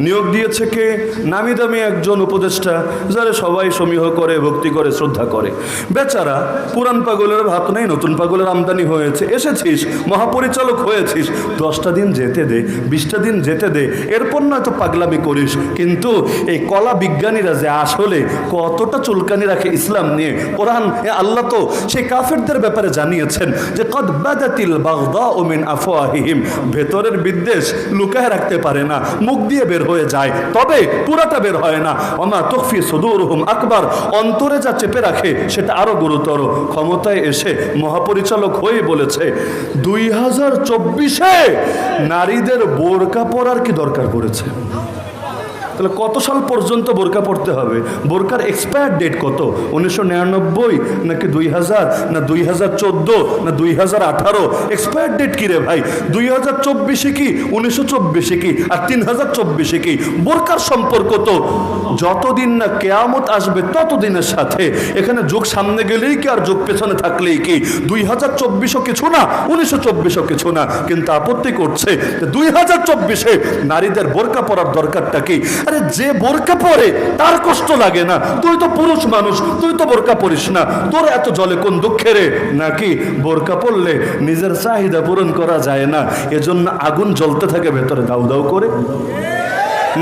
নিয়োগ দিয়েছে কে? নামি দামি একজন উপদেষ্টা, যারা সবাই সমীহ করে, ভক্তি করে, শ্রদ্ধা করে। বেচারা পুরান পাগলের ভাত নেই, নতুন পাগলের আমদানি হয়েছে। এসেছিস, মহাপরিচালক হয়েছিস, 10টা দিন যেতে দে, 20টা দিন যেতে দে, এরপর নয়তো পাগলামি করিস। কিন্তু এই কলা বিজ্ঞানীরা যে আসলে কতটা চুলকানি রাখে ইসলাম নিয়ে, কোরআন আল্লাহ তো সেই কাফেরদের ব্যাপারে জানিয়েছেন যে কদ বাদাতিল বাগদাউ মিন আফওয়াহিহিম, ভেতরের বিদ্বেষ লুকায় রাখতে পারে না, মুখ দিয়ে বের হয়ে যায়, তবে পুরাটা বের হয় না। ওমা তুখফি সুদুরহুম আকবার, অন্তরে যা চেপে রাখে সেটা আরো গুরুতর। ক্ষমতায় এসে মহাপরিচালক হয়ে বলেছে 2024-এ নারীদের বোরকা পরার কি দরকার পড়েছে? তাহলে কত সাল পর্যন্ত বোরকা পড়তে হবে? বোরকার এক্সপায়ার ডেট কত? 1999 নাকি 2000 না 2014 না 2018? এক্সপায়ার ডেট কি রে ভাই? 2024-এ কি 1924-এ কি আর 3024-এ কি? বোরকার সম্পর্ক তো যতদিন না কেয়ামত আসবে ততদিনের সাথে। এখানে যুগ সামনে গেলেই কি আর যুগ পেছনে থাকলেই কি? 2024-ও কিছু না, 1924-ও কিছু না, কিন্তু আপত্তি করছে 2024-এ নারীদের বোরকা পরার দরকারটা কি? আরে যে বোরকা পরে তার কষ্ট লাগে না, তুই তো পুরুষ মানুষ, তুই তো বোরকা পরিস না, তোর এত জলে কোন দুঃখে রে? নাকি বোরকা পরলে নিজের চাহিদা পূরণ করা যায় না, এজন্য আগুন জ্বলতে থাকে ভেতরে দাউ দাউ করে?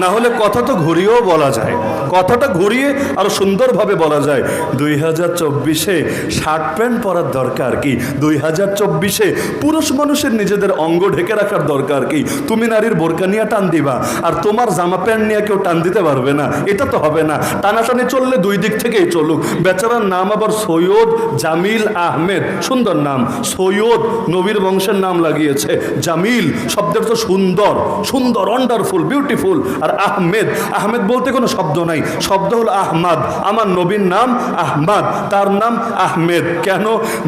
না হলে কথা তো ঘুরিয়েও বলা যায়, কথাটা ঘুরিয়ে আরো সুন্দরভাবে বলা যায় 2024-এ শার্ট প্যান্ট পরার দরকার কি? 2024-এ পুরুষ মানুষের নিজেদের অঙ্গ ঢেকে রাখার দরকার কি? তুমি নারীর বোরকা নিয়ে টান দিবা আর তোমার জামা প্যান্ট নিয়ে কেউ টান দিতে পারবে না, এটা তো হবে না। টানাটানি চললে দুই দিক থেকেই চলুক। বেচারার নাম আবার সৈয়দ জামিল আহমেদ, সুন্দর নাম, সৈয়দ নবীর বংশের নাম লাগিয়েছে, জামিল শব্দের তো সুন্দর, সুন্দর, ওয়ান্ডারফুল, বিউটিফুল। আর আহমেদ, আহমেদ বলতে কোনো শব্দ নাই, শব্দ হলো আহমাদ। আমার নবীর নাম আহমাদ, তার নাম আহমেদ। কেন?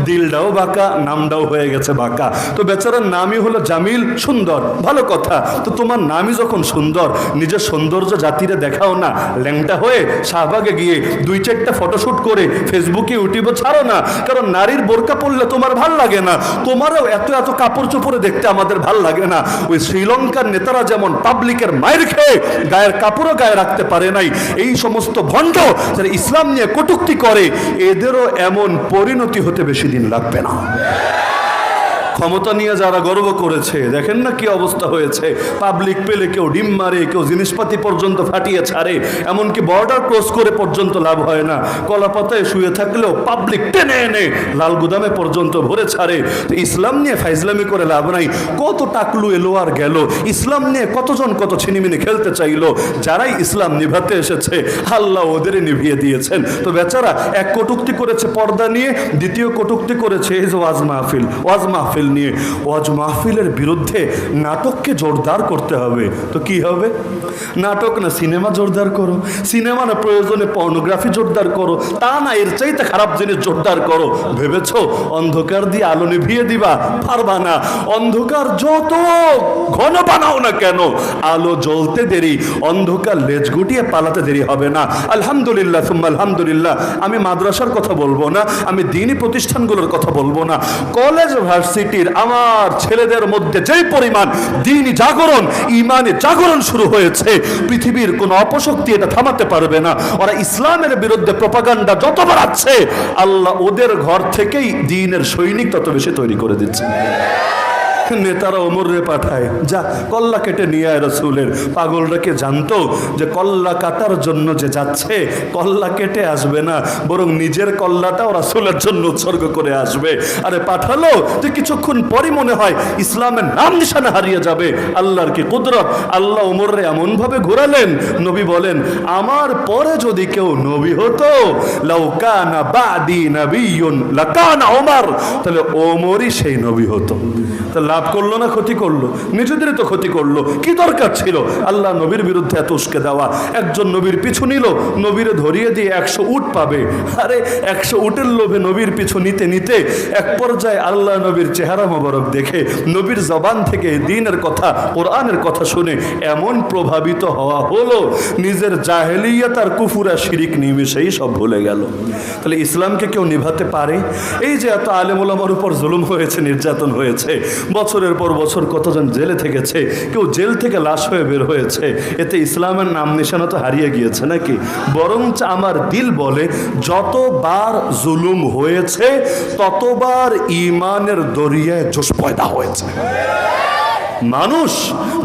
দিলটাও বাঁকা, নামটাও হয়ে গেছে বাঁকা। তো বেচারার নামই হলো জামিল, সুন্দর, ভালো কথা। তো তোমার নামই যখন সুন্দর, নিজের সৌন্দর্য জাতিরে দেখাও না, ল্যাংটা হয়ে শাহবাগে গিয়ে 2-4টা ফটোশুট করে ফেসবুকে ইউটিউবে ছাড়ো না। কারণ নারীর বোরকা পরলে তোমার ভাল লাগে না, তোমারও এত এত কাপড় চোপড়ে দেখতে আমাদের ভাল লাগে না। ওই শ্রীলঙ্কার নেতারা যেমন পাবলিকের মায়ের খেয়ে গায়ের কাপড়ও গায়ে রাখতে পারে নাই, এই সমস্ত ভণ্ড যারা ইসলাম নিয়ে কটূক্তি করে, এদেরও এমন পরিণতি হতে বেশি দিন লাগবে না। ক্ষমতা নিয়ে যারা গর্ব করেছে, দেখেন না কি অবস্থা হয়েছে। পাবলিক পেলে কেউ ডিম মারে, কেউ জিনিসপাতি পর্যন্ত ফাটিয়ে ছাড়ে, এমনকি বর্ডার ক্রস করে পর্যন্ত লাভ হয় না। কলাপাতায় শুয়ে থাকলেও পাবলিক টেনে এনে লাল গুদামে পর্যন্ত ভরে ছাড়ে। তো ইসলাম নিয়ে ফাইজলামি করে লাভ নাই। কত টাকলু এলো আর গেল, ইসলাম নিয়ে কতজন কত ছিনিমিনি খেলতে চাইলো। যারাই ইসলাম নিভাতে এসেছে আল্লাহ ওদেরই নিভিয়ে দিয়েছেন। তো বেচারা এক কটূক্তি করেছে পর্দা নিয়ে, দ্বিতীয় কটূক্তি করেছে এই যে ওয়াজ মাহফিল নিয়ে। ওয়াজ মাহফিলের বিরুদ্ধে নাটককে জোরদার করতে হবে। তো কি হবে? নাটক না সিনেমা জোরদার করো, সিনেমা না প্রয়োজনে পর্নোগ্রাফি জোরদার করো, তা না এর চাইতে খারাপ জিনিস জোরদার করো। ভেবেছো অন্ধকার দিয়ে আলো নিভিয়ে দিবা? পারবা না। অন্ধকার যত ঘন বানাও না কেন, আলো জ্বলতে দেরি, অন্ধকার লেজ গুটিয়ে পালাতে দেরি হবে না। আলহামদুলিল্লাহ সুম্মা আলহামদুলিল্লাহ। আমি মাদ্রাসার কথা বলবো না, আমি দ্বীনি প্রতিষ্ঠানগুলোর কথা বলবো না, কলেজ ভার্সিটির আমার ছেলেদের মধ্যে যেই পরিমাণ দ্বীনি জাগরণ, ইমানে জাগরণ শুরু হয়েছে, পৃথিবীর কোন অপশক্তি এটা থামাতে পারবে না। ওরা ইসলামের বিরুদ্ধে প্রপাগান্ডা যত বাড়াচ্ছে, আল্লাহ ওদের ঘর থেকেই দ্বীনের সৈনিক তত বেশি তৈরি করে দিচ্ছে। নেতারা ওমরে পাঠায়, যা কল্লা কেটে নিয়ে আয় রাসূলের। পাগলটাকে জানতো যে কল্লা কাটার জন্য যে যাচ্ছে, কল্লা কেটে আসবে না, বরং নিজের কল্লাটাও রাসূলের জন্য উৎসর্গ করে আসবে। আরে পাঠালো যে কিছুক্ষণ পরই মনে হয় ইসলামের নাম নিশানা হারিয়ে যাবে। আল্লাহর কি কুদরত! আল্লাহ ওমরে এমন ভাবে ঘোরালেন, নবী বলেন আমার পরে যদি কেউ নবী হতো, লাউ কানা বাদি নাবিয়্যুন লাকানা ওমর, তাহলে ওমরই সেই নবী হতো। তাহলে লাভ করলো না ক্ষতি করলো? নিজেদেরই তো ক্ষতি করলো। কি দরকার ছিল আল্লাহ নবীর বিরুদ্ধে এত উস্কে দেওয়া? একজন নবীর পিছু নিল, নবীরে ধরিয়ে দিয়ে 100 উট পাবে। আরে 100 উটের লোভে নবীর পিছু নিতে নিতে এক পর্যায়ে আল্লাহ নবীর চেহারা মোবারক দেখে, নবীর জবান থেকে দ্বীনের কথা, কোরআনের কথা শুনে এমন প্রভাবিত হওয়া হলো, নিজের জাহেলিয়াত আর কুফুর আর শিরিক নিমেষেই সব ভুলে গেল। তাহলে ইসলামকে কেউ নিভাতে পারে? এই যে এত আলেম ওলামার উপর জুলুম হয়েছে, নির্যাতন হয়েছে, বছরের পর বছর কতজন জেলে থেকেছে, কেউ জেল থেকে লাশ হয়ে বের হয়েছে, এতে ইসলামের নাম নিশানা তো হারিয়ে গিয়েছে নাকি? বরঞ্চ আমার দিল বলে যতবার জুলুম হয়েছে ততবার ইমানের দরিয়ায় জোশ পয়দা হয়েছে। মানুষ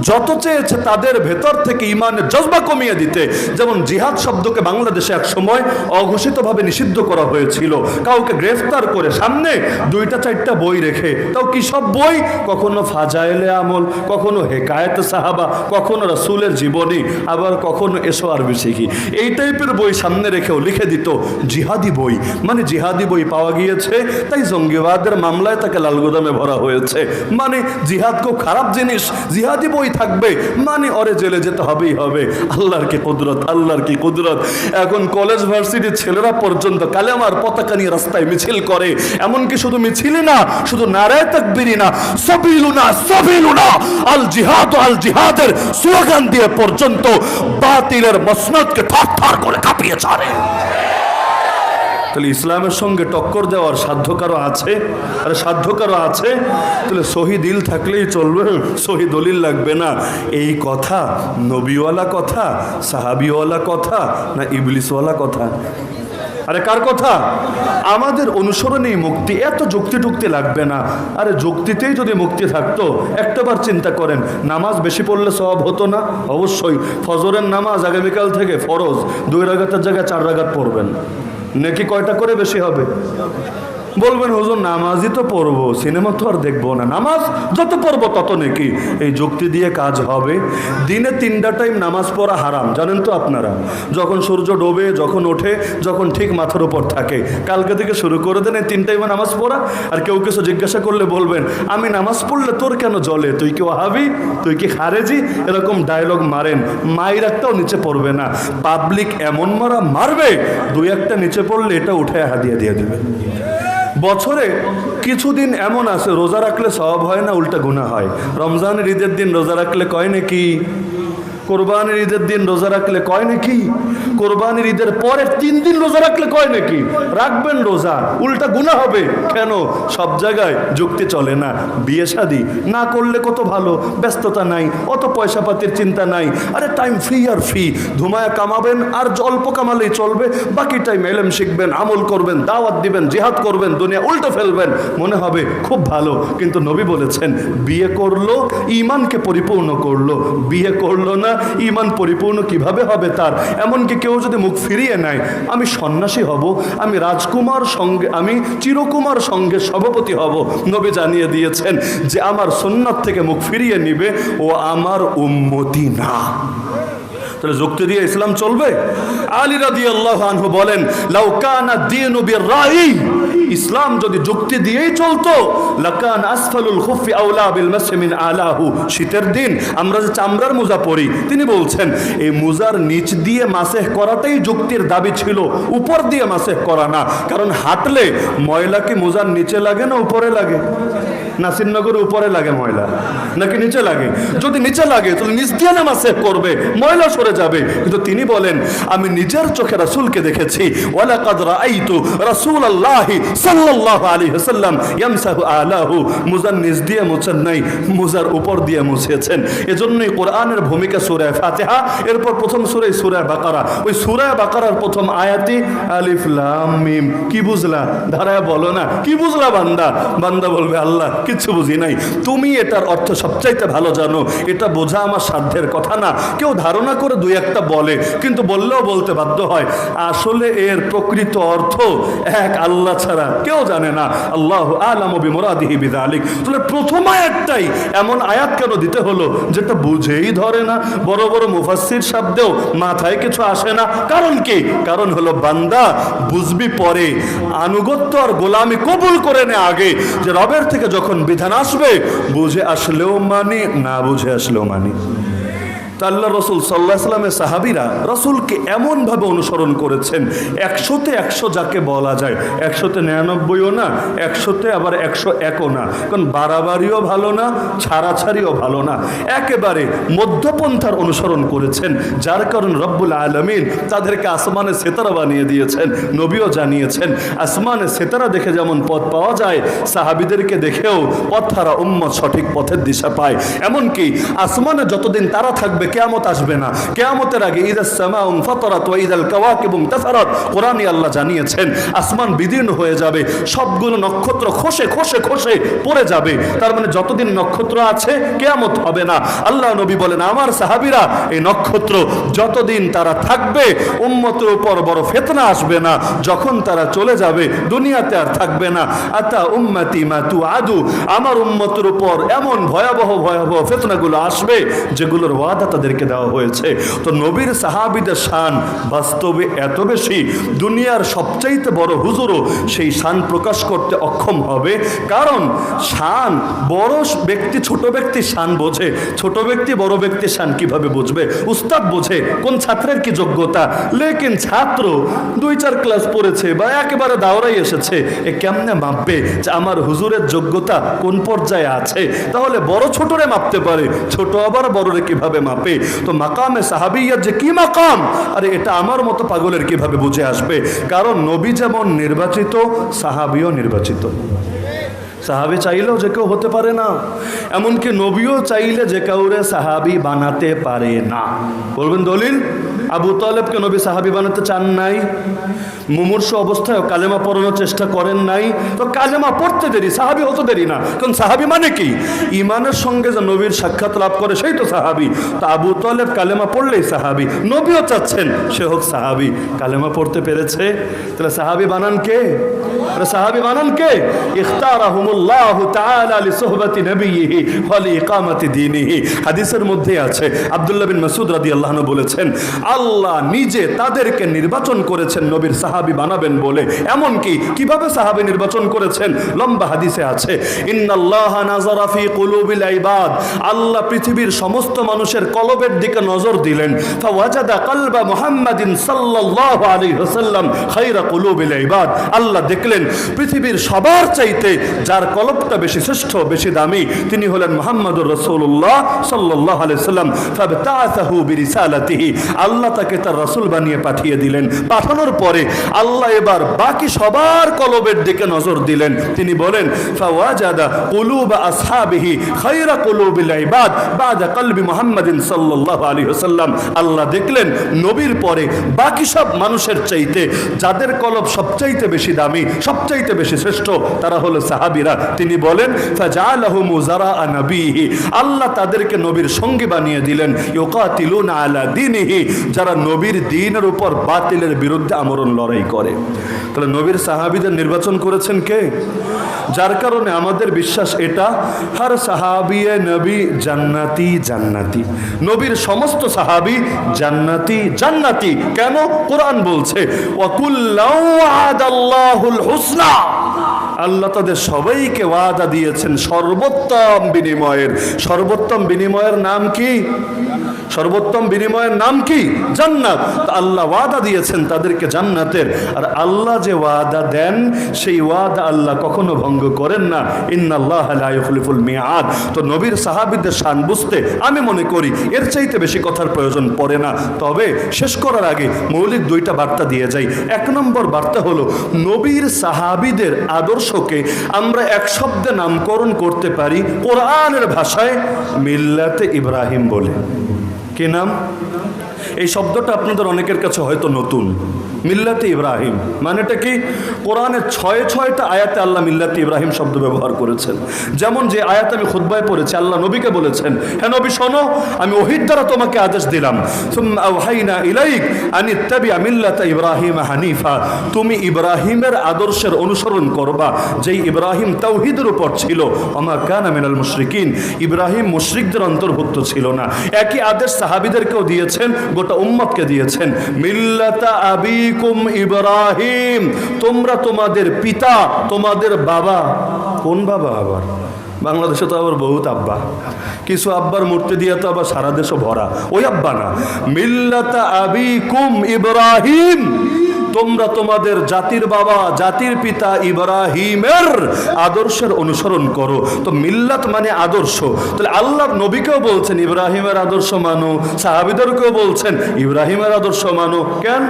যত চেয়েছে তাদের ভেতর থেকে ইমানের জজবা কমিয়ে দিতে। যেমন জিহাদ শব্দকে বাংলাদেশে এক সময় অঘোষিতভাবে নিষিদ্ধ করা হয়েছিল, কাউকে গ্রেফতার করে সামনে 2-4টা বই রেখে, তাও কি সব বই? কখনো ফাজাইলে আমল, কখনো হেকায়েত সাহাবা, কখনো রাসূলের জীবনী, আবার কখনো এসো আরবি শিখি, এই টাইপের বই সামনে রেখেও লিখে দিত জিহাদি বই। মানে জিহাদি বই পাওয়া গিয়েছে তাই জঙ্গিবাদের মামলায় তাকে লালগুদামে ভরা হয়েছে। মানে জিহাদ খুব খারাপ জিনিস, জিহাদি বই থাকবে মানে ওরে জেলে যেতে হবেই হবে। আল্লাহর কি কুদরত, আল্লাহর কি কুদরত! এখন কলেজ ভার্সিটির ছেলেরা পর্যন্ত কালেমার পতাকা নিয়ে রাস্তায় মিছিল করে। এমনকি শুধু মিছিলই না, শুধু নারায়ে তাকবীরই না, সাবিলুনা সাবিলুনা আল জিহাদ আল জিহাদের স্লোগান দিয়ে পর্যন্ত বাতিলের মসনদকে থরথর করে কাঁপিয়ে ছাড়ে। তাহলে ইসলামের সঙ্গে টক্কর দেওয়ার সাধ্য কারো আছে? আরে সাধ্য কারো আছে? তাহলে সহি দিল থাকলেই চলবে, সহি দলিল লাগবে না। এই কথা নবীওয়ালা কথা, সাহাবিওয়ালা কথা, না ইবলিসওয়ালা কথা? আরে কার কথা? আমাদের অনুসরণেই মুক্তি, এত যুক্তি টুক্তি লাগবে না। আরে যুক্তিতেই যদি মুক্তি থাকতো, একটাবার চিন্তা করেন, নামাজ বেশি পড়লে সওয়াব হতো না? অবশ্যই। ফজরের নামাজ আগামীকাল থেকে ফরজ, 2 রাকাতের জায়গায় 4 রাকাত পড়বেন, নাকি কয়টা করে বেশি হবে? বলবেন হুজুর নামাজই তো পড়বো, সিনেমা তো আর দেখবো না। নামাজ যত পড়বো তত নাকি? এই যুক্তি দিয়ে কাজ হবে? দিনে 3টা টাইম নামাজ পড়া হারাম, জানেন তো আপনারা? যখন সূর্য ডোবে, যখন ওঠে, যখন ঠিক মাথার উপর থাকে, কালকে থেকে শুরু করে দেন এই 3 টাইমে নামাজ পড়া। আর কেউ কিছু জিজ্ঞাসা করলে বলবেন আমি নামাজ পড়লে তোর কেন জ্বলে, তুই কি ওয়াহাবি, তুই কি খারেজি, এরকম ডায়লগ মারেন। মায়ের একটাও নিচে পড়বে না, পাবলিক এমন মারা মারবে, 2-1টা নিচে পড়লে এটা উঠে হাদিয়া দিয়ে দেবে। বছরে কিছুদিন এমন আছে রোজা রাখলে সওয়াব হয় না, উল্টা গুনাহ হয়। রমজানের ঈদের দিন রোজা রাখলে কয় নাকি? কোরবানির ঈদের দিন রোজা রাখলে কয় নাকি? কোরবানির ঈদের পরের 3 দিন রোজা রাখলে কয় নাকি? রাখবেন রোজা, উল্টা গুনাহ হবে। কেন? সব জায়গায় যুক্তি চলে না। বিয়ে শাদী না করলে কত ভালো, ব্যস্ততা নাই, অত পয়সা পাতির চিন্তা নাই, আরে টাইম ফ্রি আর ফ্রি, ধুমায়া কামাবেন আর অল্প কামালেই চলবে, বাকি টাইম এলেম শিখবেন, আমল করবেন, দাওয়াত দিবেন, জিহাদ করবেন, দুনিয়া উল্টো ফেলবেন, মনে হবে খুব ভালো। কিন্তু নবী বলেছেন বিয়ে করলো ঈমানকে পরিপূর্ণ করলো, বিয়ে করলো না ঈমান পরিপূর্ণ কিভাবে হবে তার? এমনকি কেউ যদি মুখ ফিরিয়ে নেয় আমি সন্ন্যাসী হব, আমি রাজকুমার সঙ্গে, আমি চিরকুমার সঙ্গে সভাপতি হব, নবী জানিয়ে দিয়েছেন যে আমার সুন্নাত থেকে মুখ ফিরিয়ে নিবে ও আমার উম্মতি না। তাহলে যুক্তি দিয়ে ইসলাম চলবে? আলী রাদিয়াল্লাহু আনহু বলেন লাউ কানা দীনু বিররাই, ইসলাম যদি যুক্তি দিয়েই চলতো লাকান আসফালুল খুফি আওলা বিল মাসহি মিন আলাহু। শীতের দিন আমরা যে চামড়ার মোজা পরি, তিনি বলছেন এই মোজার নিচ দিয়ে মাসেহ করাটাই যুক্তির দাবি ছিল, উপর দিয়ে মাসেহ করা না। কারণ হাঁটলে ময়লা কি মোজার নিচে লাগে না উপরে লাগে? নাসিরনগরে উপরে লাগে ময়লা নাকি নিচে লাগে? যদি নিচে লাগে তাহলে নিচ দিয়ে না মাসেহ করবে, ময়লা সরে যাবে। কিন্তু তিনি বলেন আমি নিজের চোখে রাসূলকে দেখেছি, ওয়ালাকাদ রাআইতু রাসূলুল্লাহি সাল্লাল্লাহু আলাইহি ওয়াসাল্লাম ইয়ামসাহু আলাহু, মুজার নিচ দিয়ে মুছেন নাই, মুজার উপর দিয়ে মুছেছেন। এজন্যই কোরআনের ভূমিকা সূরা ফাতিহা, এরপর প্রথম সূরা বাকারা। ওই সূরা বাকারার প্রথম আয়াতই আলিফ লাম মিম। কি বুঝলা? দাঁড়ায় বলো না কি বুঝলা বান্দা? বান্দা বলবে আল্লাহ কিছু বুঝি নাই, তুমি এটার অর্থ সবচাইতে ভালো জানো, এটা বোঝা আমার সাধ্যের কথা না। কেউ ধারণা করে দুই একটা বলে, কিন্তু বললেও বলতে বাধ্য হয় আসলে এর প্রকৃত অর্থ এক আল্লাহ ছাড়া কেউ জানে না। আল্লাহু আ'লামু বিমুরাদিহি বিযালিক। তাহলে প্রথম আয়াতটাই এমন আয়াত কেন দিতে হলো যেটা বুঝেই ধরে না? বড় বড় মুফাসসির শব্দেও মাথায় কিছু আসে না। কারণ কি? কারণ হলো বান্দা বুঝবি পরে, আনুগত্য আর গোলামি কবুল করে নে আগে। যে রবের থেকে যখন বিধান আসবে বুঝে আসলেও মানি, না বুঝে আসলেও মানি। আল্লাহ রসুল সাল্লাল্লাহু আলাইহি ওয়াসাল্লামের সাহাবীরা রসুলকে এমনভাবে অনুসরণ করেছেন, 100-তে 100 যাকে বলা যায়, 100-তে 99ও না, 100-তে আবার 101ও না। কারণ বাড়াবাড়িও ভালো না, ছাড়াছাড়িও ভালো না, একেবারে মধ্যপন্থার অনুসরণ করেছেন। যার কারণ রব্বুল আলামিন তাদেরকে আসমানে সেতারা বানিয়ে দিয়েছেন। নবীও জানিয়েছেন আসমানে সেতারা দেখে যেমন পথ পাওয়া যায়, সাহাবীদেরকে দেখেও পথহারা উম্মত সঠিক পথের দিশা পায়। এমনকি আসমানে যতদিন তারা থাকবে কিয়ামত আসবে না। কিয়ামতের আগে ইদাস সামাউ ফাতারাত ওয়া ইদাল কাওয়াকিবু ইনতাসারাত, কোরআনে আল্লাহ জানিয়েছেন আসমান বিদীর্ণ হয়ে যাবে, সবগুলো নক্ষত্র খসে খসে খসে পড়ে যাবে। তার মানে যতদিন নক্ষত্র আছে কিয়ামত হবে না। আল্লাহ নবী বলেন আমার সাহাবীরা এই নক্ষত্র যতদিন তারা থাকবে উম্মতের উপর বড় ফিতনা আসবে না, যখন তারা চলে যাবে দুনিয়াতে আর থাকবে না। আতা উম্মতি মা তুআদু, আমার উম্মতের উপর এমন ভয়াবহ ভয়াবহ ফিতনাগুলো আসবে যেগুলোর ওয়াদা তাদেরকে দেওয়া হয়েছে। তো নবীর সাহাবীদের শান বাস্তবে এত বেশি, দুনিয়ার সবচাইতে বড় হুজুরও সেই শান প্রকাশ করতে অক্ষম হবে। কারণ শান, বড় ব্যক্তি ছোট ব্যক্তির শান বোঝে, ছোট ব্যক্তি বড় ব্যক্তির শান কিভাবে বুঝবে? উস্তাদ বোঝে কোন ছাত্রের কি যোগ্যতা, লেকিন ছাত্র 2-4 ক্লাস পড়েছে বা একেবারে দাওরাই এসেছে, এ কেমনে মাপবে যে আমার হুজুরের যোগ্যতা কোন পর্যায়ে আছে? তাহলে বড় ছোটরে মাপতে পারে, ছোট আবার বড়রে কিভাবে মাপে? তো মাকামে সাহাবিয়ার যে কি মাকাম, আরে এটা আমার মতো পাগলের কিভাবে বুঝে আসবে? কারণ নবী যেমন নির্বাচিত, সাহাবিও নির্বাচিত। সাহাবি চাইলেও যে কেউ হতে পারে না, এমনকি নবীও চাইলে যে কাউরে সাহাবি বানাতে পারে না। বলবেন দলিল? আবু তালেবকে নবী সাহাবি বানাতে চান নাই, মুমূর্ষু অবস্থায় কালেমা পড়ানোর চেষ্টা করেন নাই। তো কালেমা পড়তে দেরি, সাহাবি হতে দেরি না। কারণ সাহাবি মানে কি? ইমানের সঙ্গে যে নবীর সাক্ষাৎ লাভ করে সেই তো সাহাবি। তো আবু তালেব কালেমা পড়লেই সাহাবি, নবীও চাচ্ছেন সে হোক সাহাবি। কালেমা পড়তে পেরেছে, তাহলে সাহাবি বানান কে? সাহাবি বানান কে? ইখতারাহুমুল্লাহু তাআলা লিসুহবাতি নবিয়িহি ওয়া লিইকামাতি দীনিহি। হাদিসের মধ্যে আছে, আব্দুল্লাহ বিন মাসউদ রাদিয়াল্লাহু আনহু বলেছেন আল্লাহ নিজে তাদেরকে নির্বাচন করেছেন নবীর সাহাবী সাহাবী বানাবেন বলে। এমনকি কিভাবে সাহাবী নির্বাচন করেছেন লম্বা হাদিসে আছে, ইন্নাল্লাহা নাযারা ফি কুলুবিল ইবাদ, আল্লাহ পৃথিবীর সমস্ত মানুষের কলবের দিকে নজর দিলেন, ফাওয়াজাদা কলবা মুহাম্মাদিন সাল্লাল্লাহু আলাইহি ওয়াসাল্লাম খায়রা কুলুবিল ইবাদ, আল্লাহ দেখলেন পৃথিবীর সবার চাইতে যার কলবটা বেশি শ্রেষ্ঠ, বেশি দামি, তিনি হলেন মুহাম্মদুর রাসূলুল্লাহ সাল্লাল্লাহু আলাইহি ওয়াসাল্লাম। ফাবতাআসাহু বিরিসালাতিহি, আল্লাহ তাকে তার রাসূল বানিয়ে পাঠিয়ে দিলেন। পাঠানোর পরে আল্লাহ এবার বাকি সবার কলবের দিকে নজর দিলেন। তিনি বলেন, ফাওয়াজাদা কুলুবা আসহাবিহি খায়রা কুলুবিল ইবাদ বাদা কলবি মুহাম্মাদিন সাল্লাল্লাহু আলাইহি ওয়াসাল্লাম, আল্লাহ দেখলেন নবীর পরে বাকি সব মানুষের চাইতে যাদের কলব সবচাইতে বেশি দামি, সবচাইতে বেশি শ্রেষ্ঠ, তারা হলো সাহাবীরা। তিনি বলেন, ফাজআলাহুম মুজারাআ নবীহি, আল্লাহ তাদেরকে নবীর সঙ্গী বানিয়ে দিলেন। ইউকাতিলুনা আলা দীনিহি, যারা নবীর দ্বীনের উপর বাতিলের বিরুদ্ধে আমরণ লড়াই করে। তাহলে নবীর সাহাবীদের নির্বাচন করেছেন কে? যার কারণে আমাদের বিশ্বাস এটা, হর সাহাবিয়ে নবী জান্নাতি জান্নাতি, নবীর সমস্ত সাহাবী জান্নাতি জান্নাতি। কেন? কোরআন বলছে, ওয়াকুল্লাউ ওয়াদাল্লাহুল হুসনা, আল্লাহ তাদের সবাইকে ওয়াদা দিয়েছেন সর্বোত্তম বিনিময়ের। সর্বোত্তম বিনিময়ের নাম কি? সর্বোত্তম বিনিময়ের নাম কি? জান্নাত। আল্লাহ ওয়াদা দিয়েছেন তাদেরকে জান্নাতের। আর আল্লাহ যে ওয়াদা দেন সেই ওয়াদা আল্লাহ কখনো ভঙ্গ করেন না। ইন্নাল্লাহা লা ইউখলিফুল মিআদ। তো নবীর সাহাবীদের শান বুঝতে আমি মনে করি এর চাইতে বেশি কথার প্রয়োজন পড়ে না। তবে শেষ করার আগে মৌলিক দুইটা বার্তা দিয়ে যাই। এক নম্বর বার্তা হলো, নবীর সাহাবীদের আদর্শকে আমরা এক শব্দে নামকরণ করতে পারি কোরআনের ভাষায় মিল্লাতে ইব্রাহিম বলে। কি নাম? এই শব্দটা আপনাদের অনেকের কাছে হয়তো নতুন। মিল্লাতে ইব্রাহিম মানেটা কি? কোরআনের ৬টা আয়াতে আল্লাহ মিল্লাতে ইব্রাহিম শব্দ ব্যবহার করেছেন। যেমন যে আয়াত আমি খুতবায় পড়েছি, আল্লাহ নবীকে বলেছেন, হ্যাঁ নবী শোনো, আমি ওহীর দ্বারা তোমাকে আদেশ দিলাম, সুম্মা আওহাইনা ইলাইক আন ইত্তাবিআ মিল্লাতা ইব্রাহিম হানিফা, তুমি ইব্রাহিমের আদর্শের অনুসরণ করবা, যেই ইব্রাহিম তাওহীদের উপর ছিল। ওমা কানা মিনাল মুশরিকিন, ইব্রাহিম মুশরিকদের অন্তর্ভুক্ত ছিল না। একই আদেশ সাহাবীদেরকেও দিয়েছেন, গোটা উম্মতকে দিয়েছেন। মিল্লাতা আবিকুম ইব্রাহিম, তোমরা তোমাদের পিতা, তোমাদের বাবা। কোন বাবা? আবার বাংলাদেশে তো আবার বহুত আব্বা, কিছু আব্বার মূর্তি দিয়ে তো আবার সারা দেশও ভরা, ওই আব্বা না। মিল্লাতা আবিকুম ইব্রাহিম, তোমরা তোমাদের জাতির বাবা, জাতির পিতা ইব্রাহিমের আদর্শের অনুসরণ করো। তো মিল্লাত মানে আদর্শ। তাহলে আল্লাহ নবীকেও বলছেন ইব্রাহিমের আদর্শ মানো, সাহাবীদেরকেও বলছেন ইব্রাহিমের আদর্শ মানো। কেন?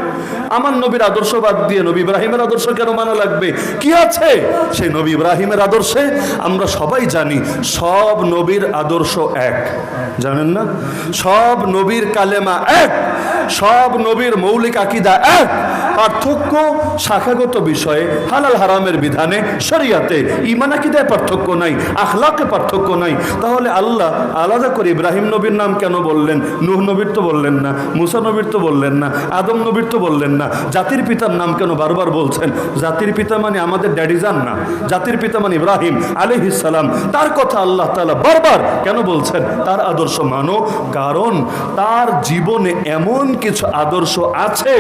আমার নবীর আদর্শ বাদ দিয়ে নবী ইব্রাহিমের আদর্শ কেন মানা লাগবে? কি আছে সেই নবী ইব্রাহিমের আদর্শে? আমরা সবাই জানি সব নবীর আদর্শ এক, জানেন না? সব নবীর কালেমা এক, সব নবীর মৌলিক আকীদা এক। পার্থক্য শাখাগত বিষয়ে, হালাল হারামের বিধানে, শরিয়াতে, ঈমান আকীদায় পার্থক্য নাই, আখলাকে পার্থক্য নাই। তাহলে আল্লাহ আলাদা করে ইব্রাহিম নবীর নাম কেন বললেন? নূহ নবীর তো বললেন না, মুসা নবীর তো বললেন না, আদম নবীর তো বললেন না। জাতির পিতার নাম কেন বারবার বলছেন? জাতির পিতা মানে আমাদের ড্যাডি যান না, জাতির পিতা মানে ইব্রাহিম আলাইহিস সালাম। তার কথা আল্লাহ তাআলা বারবার কেন বলছেন? তার আদর্শ মানো, কারণ তার জীবনে এমন কিছু আদর্শ আছে,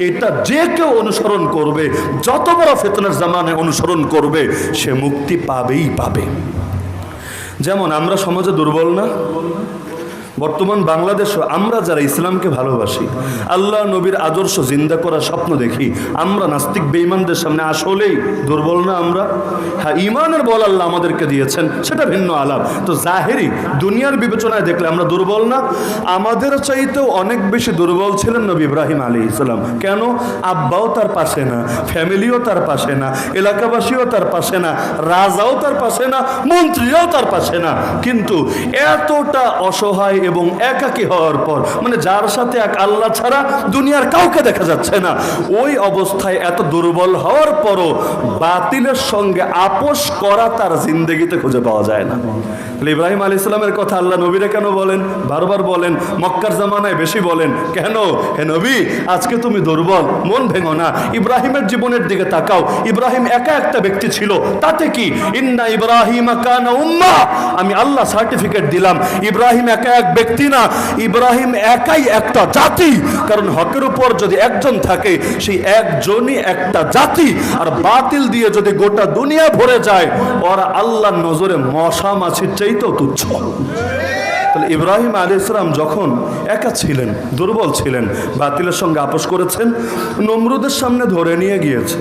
এটা যে কেউ অনুসরণ করবে, যত বড় ফিতনার জামানে অনুসরণ করবে, সে মুক্তি পাবেই পাবে। যেমন আমরা সমাজে দুর্বল না? বর্তমান বাংলাদেশও আমরা যারা ইসলামকে ভালোবাসি, আল্লাহ নবীর আদর্শ জিন্দা করার স্বপ্ন দেখি, আমরা নাস্তিক বেঈমানদের সামনে আসলেই দুর্বল না আমরা? হ্যাঁ, ঈমানের বল আল্লাহ আমাদেরকে দিয়েছেন, সেটা ভিন্ন আলাপ। তো জাহেরি দুনিয়ার বিবেচনায় দেখলে আমরা দুর্বল না? আমাদের চাইতেও অনেক বেশি দুর্বল ছিলেন নবী ইব্রাহিম আলাইহিস সালাম। কেন? আব্বাও তার পাশে না, ফ্যামিলিও তার পাশে না, এলাকাবাসীও তার পাশে না, রাজাও তার পাশে না, মন্ত্রীও তার পাশে না। কিন্তু এতটা অসহায় এবং একাকী হওয়ার পর, মানে যার সাথে এক আল্লাহ ছাড়া দুনিয়ার কাউকে দেখা যাচ্ছে না, ওই অবস্থায় এত দুর্বল হওয়ার পরও বাতিলের সঙ্গে আপোষ করা তার জিন্দেগিতে খুঁজে পাওয়া যায় না। ইব্রাহিম আলাইহিস সালামের কথা আল্লাহ নবীরা কেন বলেন? বারবার বলেন, মক্কার জামানায় বেশি বলেন। কেন? হে নবী, আজকে তুমি দুর্বল, মন ভেঙো না, ইব্রাহিমের জীবনের দিকে তাকাও। ইব্রাহিম একা একটা ব্যক্তি ছিল, তাতে কি? ইন্না ইব্রাহিম কানা উম্মাহ, আমি আল্লাহ সার্টিফিকেট দিলাম, ইব্রাহিম একা এক ব্যক্তি না, ইব্রাহিম একাই একটা জাতি। কারণ হকের উপর যদি একজন থাকে, সেই একজনই একটা জাতি। আর বাতিল দিয়ে যদি গোটা দুনিয়া ভরে যায়, ওরা আল্লাহর নজরে মশা মাছির চাইতেও তুচ্ছ। তাহলে ইব্রাহিম আলাইহিস সালাম যখন একা ছিলেন, দুর্বল ছিলেন, বাতিলের সঙ্গে আপোষ করেছেন, নমরুদের সামনে ধরে নিয়ে গিয়েছে।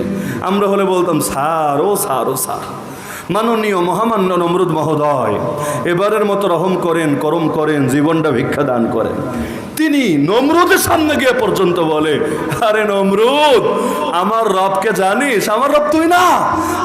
আমরা হলে বলতাম স্যার, ও স্যার, ও স্যার। মাননীয় মহামান্য নমরুদ মহোদয়, এবারের মতো রহম করেন, করম করেন, জীবনটা ভিক্ষা দান করেন। তিনি নমরুদের সামনে গিয়ে পর্যন্ত বলে, আরে নমরুদ, আমার রবকে জানিস? আমার রব তুই না?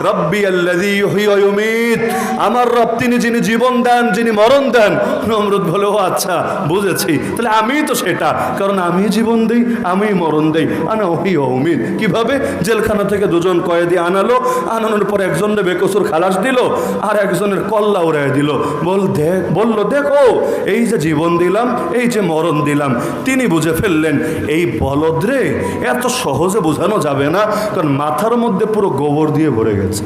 রব্বি আল্লাযী ইউহয়ী ওয়া ইউমীত, আমার রব তিনি যিনি জীবন দেন, যিনি মরণ দেন। নমরুদ বলে, ও আচ্ছা, বুঝেছি, তাহলে আমিই তো সেটা, কারণ আমি জীবন দেই, আমি মরণ দেই। আনা ওহী ওয়া উমীত। কিভাবে? জেলখানা থেকে দুজন কয়েদি আনালো, আনানোর পর একজনের বেকসুর খালাস দিল, আর একজনের কল্লা উড়াই দিল। বলল, দেখো, এই যে জীবন দিলাম, এই যে মরণ দিলাম। তিনি বুঝে ফেললেন এই বলদরে এত সহজে বোঝানো যাবে না, কারণ মাথার মধ্যে পুরো গোবর দিয়ে ভরে গেছে।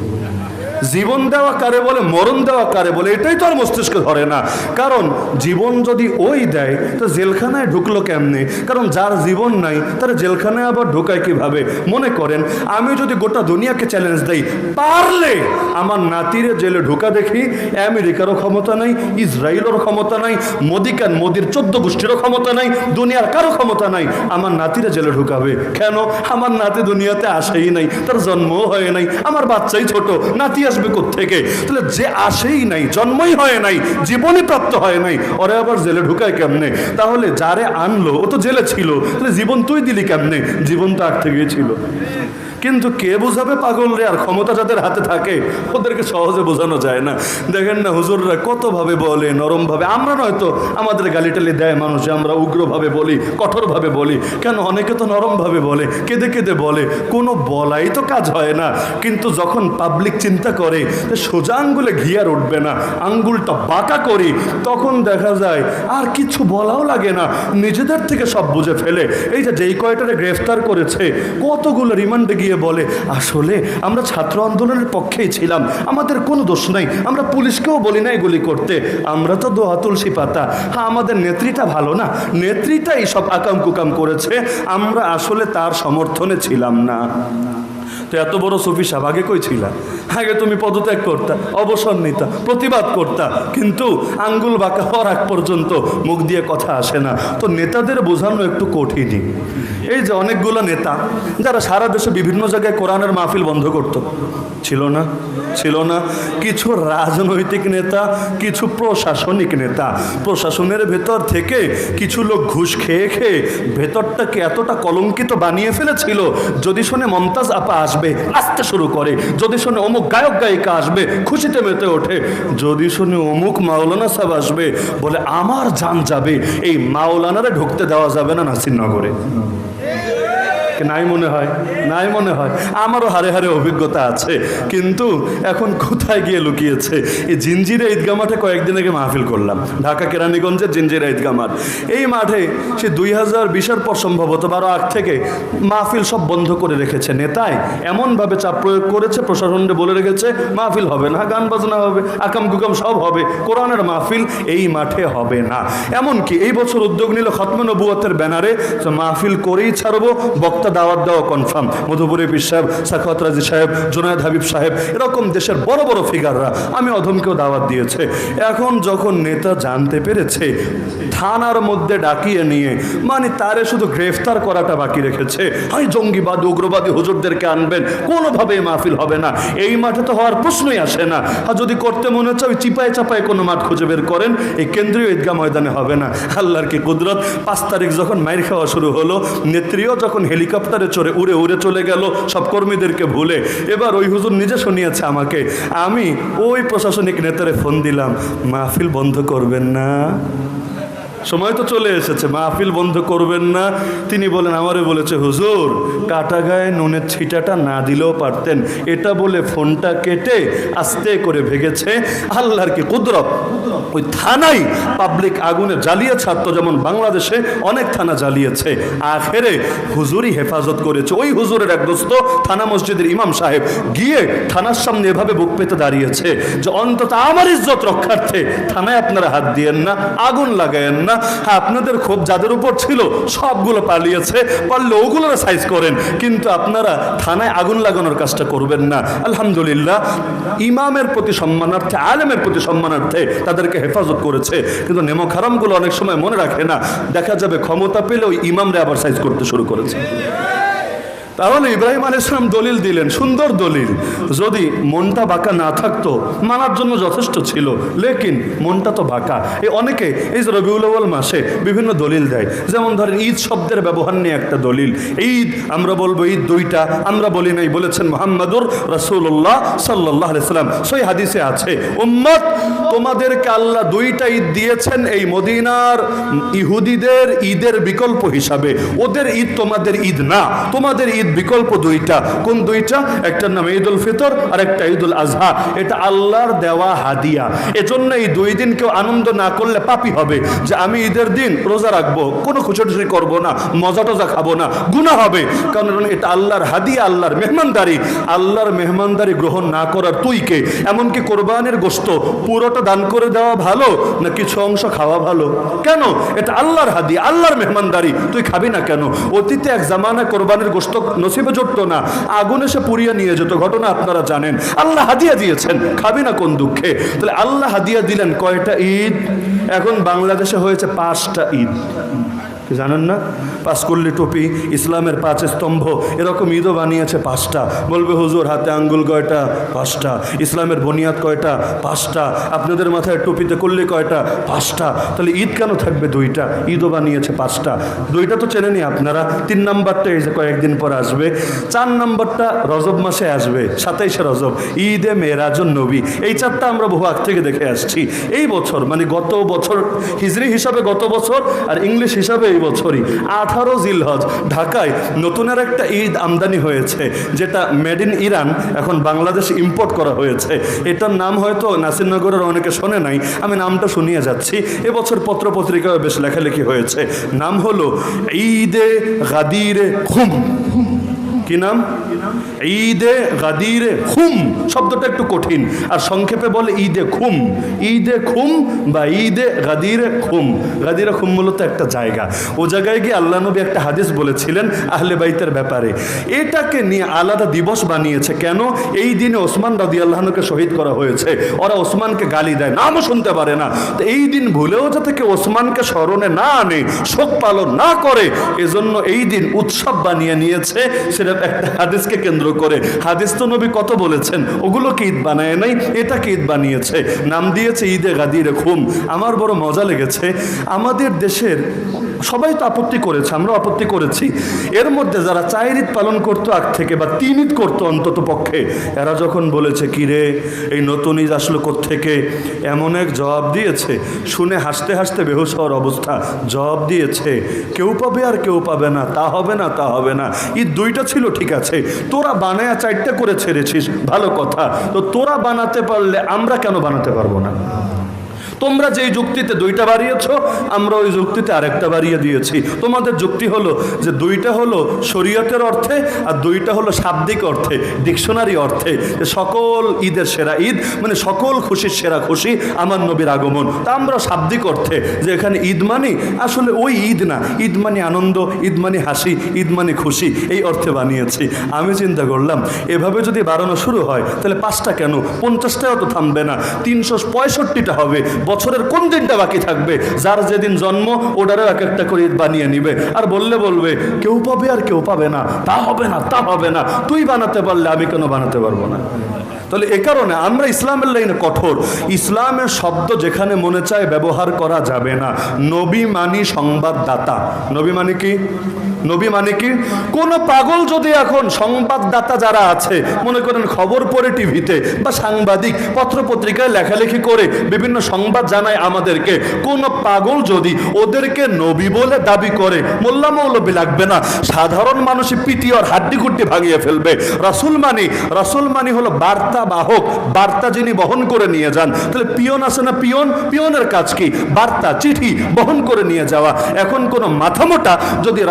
জীবন দেওয়া কারে বলে, মরণ দেওয়া কারে বলে, এটাই তো আর মস্তিষ্কে ধরে না। কারণ জীবন যদি ওই দেয়, তো জেলখানায় ঢুকলো কেমনে? কারণ যার জীবন নাই তারা জেলখানায় আবার ঢোকায় কিভাবে? মনে করেন আমি যদি গোটা দুনিয়াকে চ্যালেঞ্জ দেই, পারলে আমার নাতিরে জেলে ঢোকা দেখি, আমেরিকারও ক্ষমতা নাই, ইসরায়েলের ক্ষমতা নাই, মোদির 14 গোষ্ঠীরও ক্ষমতা নাই, দুনিয়ার কারো ক্ষমতা নাই, আমার নাতিরে জেলে ঢুকাবে। কেন? আমার নাতি দুনিয়াতে আসেই নাই, তার জন্মও হয় নাই, আমার বাচ্চাই ছোট, নাতি আসবে কোত্থেকে? তাহলে যে আসেই নাই, জন্মই হয় নাই, জীবনই প্রাপ্ত হয় নাই, ওরে আবার জেলে ঢুকায় কেমনে? তাহলে যারে আনলো ও তো জেলে ছিল, তাহলে জীবন তুই দিলি কেমনে? জীবন তো আগ থেকেই ছিল। কিন্তু কে বোঝাবে পাগল রে? আর ক্ষমতা যাদের হাতে থাকে ওদেরকে সহজে বোঝানো যায় না। দেখেন না হুজুররা কতভাবে বলে, নরমভাবে। আমরা নয়তো আমাদের গালিটালি দেয় মানুষ, আমরা উগ্রভাবে বলি, কঠোরভাবে বলি। কেন? অনেকে তো নরমভাবে বলে, কেঁদে কেঁদে বলে, কোনো বলাই তো কাজ হয় না। কিন্তু যখন পাবলিক চিন্তা করে সোজা আঙ্গুলে ঘি আর উঠবে না, আঙ্গুলটা বাঁকা করি, তখন দেখা যায় আর কিছু বলাও লাগে না, নিজেদের থেকে সব বুঝে ফেলে। এই যে যেই কয়টারে গ্রেফতার করেছে, কতগুলো রিমান্ডে গিয়ে বলে, আসলে আমরা ছাত্র আন্দোলনের পক্ষেই ছিলাম, আমাদের কোনো দোষ নাই, আমরা পুলিশকেও বলি না এগুলি করতে, আমরা তো দোয়া তুলসী পাতা। হ্যাঁ, আমাদের নেত্রীটা ভালো না, নেত্রীটাই সব আকাম কুকাম করেছে, আমরা আসলে তার সমর্থনে ছিলাম না। তো এত বড় সুফি সাহেব আগে কই ছিলা? আগে তুমি পদত্যাগ করতা, অবসর নিতা, প্রতিবাদ করতা, কিন্তু আঙ্গুল বাঁকা হওয়ার আগ পর্যন্ত মুখ দিয়ে কথা আসে না। তো নেতাদের বোঝানো একটু কঠিনই। এই যে অনেকগুলো নেতা যারা সারা দেশে বিভিন্ন জায়গায় কোরআনের মাহফিল বন্ধ করত, ছিল না? ছিল না? কিছু রাজনৈতিক নেতা, কিছু প্রশাসনিক নেতা, প্রশাসনের ভেতর থেকে কিছু লোক ঘুষ খেয়ে খেয়ে ভেতরটাকে এতটা কলঙ্কিত বানিয়ে ফেলেছিল, যদি শোনে মমতাজ আপা আসবে আসতে শুরু করে, যদি শোনে অমুক গায়ক গায়িকা আসবে খুশিতে মেতে ওঠে, যদি শোনে অমুক মাওলানা সাহেব আসবে বলে আমার জান যাবে, এই মাওলানারে ঢুকতে দেওয়া যাবে না নাসিরনগরে। নাই মনে হয়? নাই মনে হয়? আমারও হারে হারে অভিজ্ঞতা আছে, কিন্তু এখন কোথায় গিয়ে লুকিয়েছে? এই জিঞ্জিরা ঈদগাহ মাঠে কয়েকদিন আগে মাহফিল করলাম, ঢাকা কেরানীগঞ্জের জিঞ্জিরা ঈদগাহ মাঠ। এই মাঠে সে 2020-এর পর সম্ভবত 12 আগ থেকে মাহফিল সব বন্ধ করে রেখেছে। নেতায় এমনভাবে চাপ প্রয়োগ করেছে, প্রশাসনকে বলে রেখেছে মাহফিল হবে না, গান বাজনা হবে, আকাম কুকাম সব হবে, কোরআনের মাহফিল এই মাঠে হবে না। এমনকি এই বছর উদ্যোগ নিল খতমে নবুয়তের ব্যানারে মাহফিল করেই ছাড়বো, বক্তা দাওয়াত দেওয়া কনফার্ম। মধুপুরে পীর সাহেব, সাখাওয়াত রাজি সাহেব, জুনায়েদ হাবিব সাহেব, এরকম দেশের বড় বড় ফিগাররা, আমি অধমকেও দাওয়াত দিয়েছে। এখন যখন নেতা জানতে পেরেছে থানার মধ্যে ডাকিয়ে নিয়ে, মানে তারে শুধু গ্রেফতার করাটা বাকি রেখেছে, হয় জঙ্গিবাদী উগ্রবাদী হুজুরদেরকে আনবেন, কোনোভাবে মাহফিল হবে না, এই মাঠে তো হওয়ার প্রশ্নই আসে না। আর যদি করতে মনে হচ্ছে ওই চিপায় চাপায় কোনো মাঠ খুঁজে বের করেন, এই কেন্দ্রীয় ঈদগাহ ময়দানে হবে না। আল্লাহর কি কুদরত, 5 তারিখ যখন মাইর খাওয়া শুরু হলো, নেত্রীও যখন হেলিকপ্টারে চড়ে উড়ে উড়ে চলে গেল সব কর্মীদেরকে ভুলে, এবার ওই হুজুর নিজে শুনিয়েছে আমাকে, আমি ওই প্রশাসনিক নেতারে ফোন দিলাম, মাহফিল বন্ধ করবেন না, সময় তো চলে এসেছে, মাহফিল বন্ধ করবেন না। তিনি বলেন, আমারে বলেছে হুজুর কাটা গায়ে নুনের ছিটাটা না দিলেও পারতেন, এটা বলে ফোনটা কেটে আস্তে করে ভেগেছে। আল্লাহর কি কুদরত, ওই থানায় পাবলিক আগুনে জ্বালিয়েছে, তো যেমন বাংলাদেশে অনেক থানা জ্বালিয়েছে, আখেরে হুজুরই হেফাজত করেছে। ওই হুজুরের এক দোস্ত থানা মসজিদের ইমাম সাহেব গিয়ে থানার সামনে এভাবে বুক পেতে দাঁড়িয়েছে যে অন্তত আমার ইজ্জত রক্ষার্থে থানায় আপনারা হাত দিয়েন না, আগুন লাগায়েন না। হ্যাঁ, আপনাদের ক্ষোভ যাদের উপর ছিল সবগুলো পালিয়েছে, পারলে ওগুলোর সাইজ করেন, কিন্তু আপনারা থানায় আগুন লাগানোর কাজটা করবেন না। আলহামদুলিল্লাহ, ইমামের প্রতি সম্মানার্থে, আলেমের প্রতি সম্মানার্থে তাদেরকে হেফাজত করেছে। কিন্তু নেমক হারামগুলো অনেক সময় মনে রাখে না, দেখা যাবে ক্ষমতা পেলে ওই ইমামরা আবার সাইজ করতে শুরু করেছে। তাহলে ইব্রাহিম আলাইহিস সালাম দলিল দিলেন, সুন্দর দলিল। যদি মনটা বাঁকা না থাকতো মানার জন্য যথেষ্ট ছিল, লেকিন মনটা তো বাঁকা। এই অনেকে এই যে রবিউল আউয়াল মাসে বিভিন্ন দলিল দেয়, যেমন ধরেন ঈদ শব্দের ব্যবহার নিয়ে একটা দলিল। ঈদ আমরা বলবো ঈদ দুইটা, আমরা বলি নাই, বলেছেন মুহাম্মাদুর রাসূলুল্লাহ সাল্লাল্লাহু আলাইহি সাল্লাম। সই হাদিসে আছে, উম্মত তোমাদেরকে আল্লাহ দুইটা ঈদ দিয়েছেন এই মদিনার ইহুদিদের ঈদের বিকল্প হিসাবে। ওদের ঈদ তোমাদের ঈদ না, তোমাদের ঈদ বিকল্প দুইটা। কোন দুইটা? একটার নাম ঈদুল ফিতর আর একটা ঈদুল আজহা। এটা আল্লাহর দেওয়া হাদিয়া। এজন্য এই দুই দিন কেউ আনন্দ না করলে পাপী হবে। যে আমি ঈদের দিন রোজা রাখবো, কোনো খুচুরি করবো না, মজা টজা খাবো না, গুনাহ হবে। কারণ এটা আল্লাহর হাদিয়া, আল্লাহর মেহমানদারি। আল্লাহর মেহমানদারি গ্রহণ না করার তুই কে? এমনকি কোরবানির গোশত পুরোটা দান করে দেওয়া ভালো না কিছু অংশ খাওয়া ভালো? কেন? এটা আল্লাহর হাদিয়া, আল্লাহর মেহমানদারি, তুই খাবি না কেন? অতীতে এক জামানা কোরবানির গোশত নসিবে জুটতো না, আগুন এসে পুড়িয়ে নিয়ে যেত, ঘটনা আপনারা জানেন। আল্লাহ হাদিয়া দিয়েছেন, খাবি না কোন দুঃখে? তাহলে আল্লাহ হাদিয়া দিলেন কয়টা ঈদ? এখন বাংলাদেশে হয়েছে 5টা ঈদ, জানেন না? পাঁচকল্লি টুপি, ইসলামের 5 স্তম্ভ, এরকম ঈদও বানিয়েছে 5টা। বলবে হুজুর হাতে আঙ্গুল কয়টা? 5টা। ইসলামের বুনিয়াদ কয়টা? 5টা। আপনাদের মাথায় টুপিতে করলে কয়টা? 5টা। তাহলে ঈদ কেন থাকবে 2টা? ঈদও বানিয়েছে 5টা। 2টা তো চেনেনি আপনারা। 3 নাম্বারটা এই যে কয়েকদিন পর আসবে। 4 নাম্বারটা রজব মাসে আসবে, 27শে রজব, ঈদে মেরাজুন নবী। এই 4টা আমরা বহু আগ থেকে দেখে আসছি। এই বছর মানে গত বছর হিজরি হিসাবে গত বছর, আর ইংলিশ হিসাবে এই বছরই 18 জিলহজ ঢাকায় নতুনের একটা ঈদ আমদানি হয়েছে, যেটা মেড ইন ইরান, এখন বাংলাদেশে ইম্পোর্ট করা হয়েছে। এটার নাম হয়তো নাসিরনগরের অনেকে শোনে নাই, আমি নামটা শুনিয়ে যাচ্ছি। এবছর পত্রপত্রিকায় বেশ লেখালেখি হয়েছে। নাম হলো ঈদে গাদিরে খুম। কি নাম? ঈদে গাদিরে খুম। শব্দটা একটু কঠিন, আর সংক্ষেপে বলে ঈদে খুম। ঈদে খুম বা ঈদে গাদিরে খুম। গাদিরে খুম মূলত একটা জায়গা। ও জায়গায় গিয়ে আল্লাহ নবী একটা হাদিস বলেছিলেন আহলে বাইতের ব্যাপারে। এটাকে নিয়ে আলাদা দিবস বানিয়েছে। কেন? এই দিনে ওসমান রাদিয়াল্লাহু আনহুকে শহীদ করা হয়েছে। ওরা ওসমানকে গালি দেয়, নামও শুনতে পারে না। তো এই দিন ভুলেও যাতে কেউ ওসমানকে স্মরণে না আনে, শোক পালন না করে, এজন্য এই দিন উৎসব বানিয়ে নিয়েছে। সেটা একটা হাদিসকে কেন্দ্র করে। হাদিস তো নবী কত বলেছেন, ওগুলোকে ঈদ বানায় নাই, এটাকে ঈদ বানিয়েছে, নাম দিয়েছে ঈদে গাদিরে খুম। আমার বড় মজা লেগেছে, আমাদের দেশের সবাই তো আপত্তি করেছে, আমরা আপত্তি করেছি। এর মধ্যে যারা 4 ঈদ পালন করতো আগ থেকে, বা 3 ঈদ করতো অন্তত পক্ষে, এরা যখন বলেছে কি রে এই নতুন ঈদ আসলো কোত্থেকে, এমন এক জবাব দিয়েছে, শুনে হাসতে হাসতে বেহুশ হওয়ার অবস্থা। জবাব দিয়েছে কেউ পাবে আর কেউ পাবে না, তা হবে না, তা হবে না। ঈদ 2টা ছিল ঠিক আছে, তোরা বানায়া 4টা করে ছেড়েছিস, ভালো কথা। তো তোরা বানাতে পারলে আমরা কেন বানাতে পারবো না? তোমরা যেই যুক্তিতে 2টা বাড়িয়েছো, আমরা ওই যুক্তিতে আরেকটা বাড়িয়ে দিয়েছি। তোমাদের যুক্তি হলো যে 2টা হলো শরীয়তের অর্থে আর 2টা হলো শাব্দিক অর্থে, ডিকশনারি অর্থে। সকল ঈদের সেরা ঈদ মানে সকল খুশির সেরা খুশি আমার নবীর আগমন। তা আমরা শাব্দিক অর্থে যে এখানে ঈদ মানে আসলে ওই ঈদ না, ঈদ মানে আনন্দ, ঈদ মানে হাসি, ঈদ মানে খুশি, এই অর্থে বানিয়েছি। আমি চিন্তা করলাম এভাবে যদি বাড়ানো শুরু হয় তাহলে 5টা কেন, 50টাও তো থামবে না, 365টা হবে। বছরের কোন দিনটা বাকি থাকবে? যার যেদিন জন্ম ওটারও এক একটা করে ঈদ বানিয়ে নিবে, আর বলবে কেউ পাবে আর কেউ পাবে না, তা হবে না, তা হবে না। তুই বানাতে পারলে আমি কেন বানাতে পারবো না? তাহলে এ কারণে আমরা ইসলামের লাইনে কঠোর। ইসলামের শব্দ যেখানে মনে চায় ব্যবহার করা যাবে না। নবী মানি সংবাদদাতা। নবী মানে কি? নবী মানে কি? কোন পাগল যদি এখন সংবাদদাতা যারা আছে, মনে করেন খবর পড়ে টিভিতে বা সাংবাদিক পত্রপত্রিকায় লেখালেখি করে বিভিন্ন সংবাদ জানায় আমাদেরকে, কোন পাগল যদি ওদেরকে নবী বলে দাবি করে, মোল্লা মৌলবী লাগবে না, সাধারণ মানুষই পিটি আর হাড্ডি গুড্ডি ভাঙিয়ে ফেলবে। রাসূল মানি হলো বার্তা বাহক, বার্তা যিনি বহন করে নিয়ে যান। তাহলে পিয়ন আছে না, পিয়নের কাজ কি? বার্তা, চিঠি বহন করে নিয়ে যাওয়া। এখন কোন মাথামোটা যদি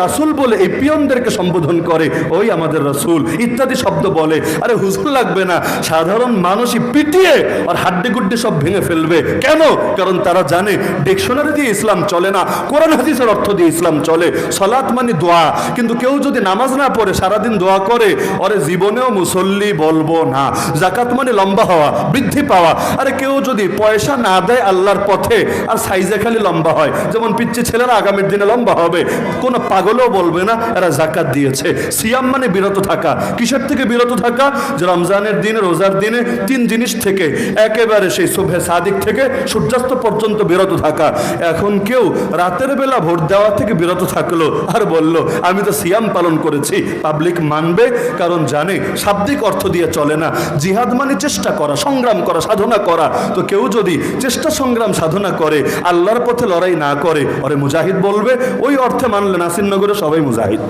রাসূল বলে এই পিয়নদেরকে সম্বোধন করে, ওই আমাদের রাসূল ইত্যাদি শব্দ বলে, আরে হুজুর লাগবে না, সাধারণ মানুষই পিটিয়ে আর হাড্ডি গুড্ডি সব ভেঙে ফেলবে। কেন? কারণ তারা জানে ডিকশনারি দিয়ে ইসলাম চলে না, কোরআন হাদিসের অর্থ দিয়ে ইসলাম চলে। সালাত মানে দোয়া, কিন্তু কেউ যদি নামাজ না পড়ে সারাদিন দোয়া করে, ওরে জীবনেও মুসল্লি বলবো না। যাকাত মানে লম্বা হওয়া, বৃদ্ধি পাওয়া। আরে কেউ যদি পয়সা না দেয় আল্লাহর পথে আর সাইজে খালি লম্বা হয়, যেমন পিচ্ছি ছেলেরা আগামীর দিনে লম্বা হবে, কোন পাগলও বলবে না এরা যাকাত দিয়েছে। সিয়াম মানে বিরত থাকা। কিসের থেকে বিরত থাকা? যে রমজানের দিনে, রোজার দিনে 3 জিনিস থেকে, একেবারে সেই সুবহে সাদিক থেকে সূর্যাস্ত পর্যন্ত বিরত থাকা। এখন কেউ রাতের বেলা ভোট দেওয়া থেকে বিরত থাকলো আর বলল আমি তো সিয়াম পালন করেছি। পাবলিক মানবে, কারণ জানে শাব্দিক অর্থ দিয়ে চলে না। জিহাদ মানে চেষ্টা করা, সংগ্রাম করা, সাধনা করা। তো কেউ যদি চেষ্টা সংগ্রাম সাধনা করে, আল্লাহর পথে লড়াই না করে, ওরে মুজাহিদ বলবে। ওই অর্থে মানলে নাসিরনগরে সবাই মুজাহিদ,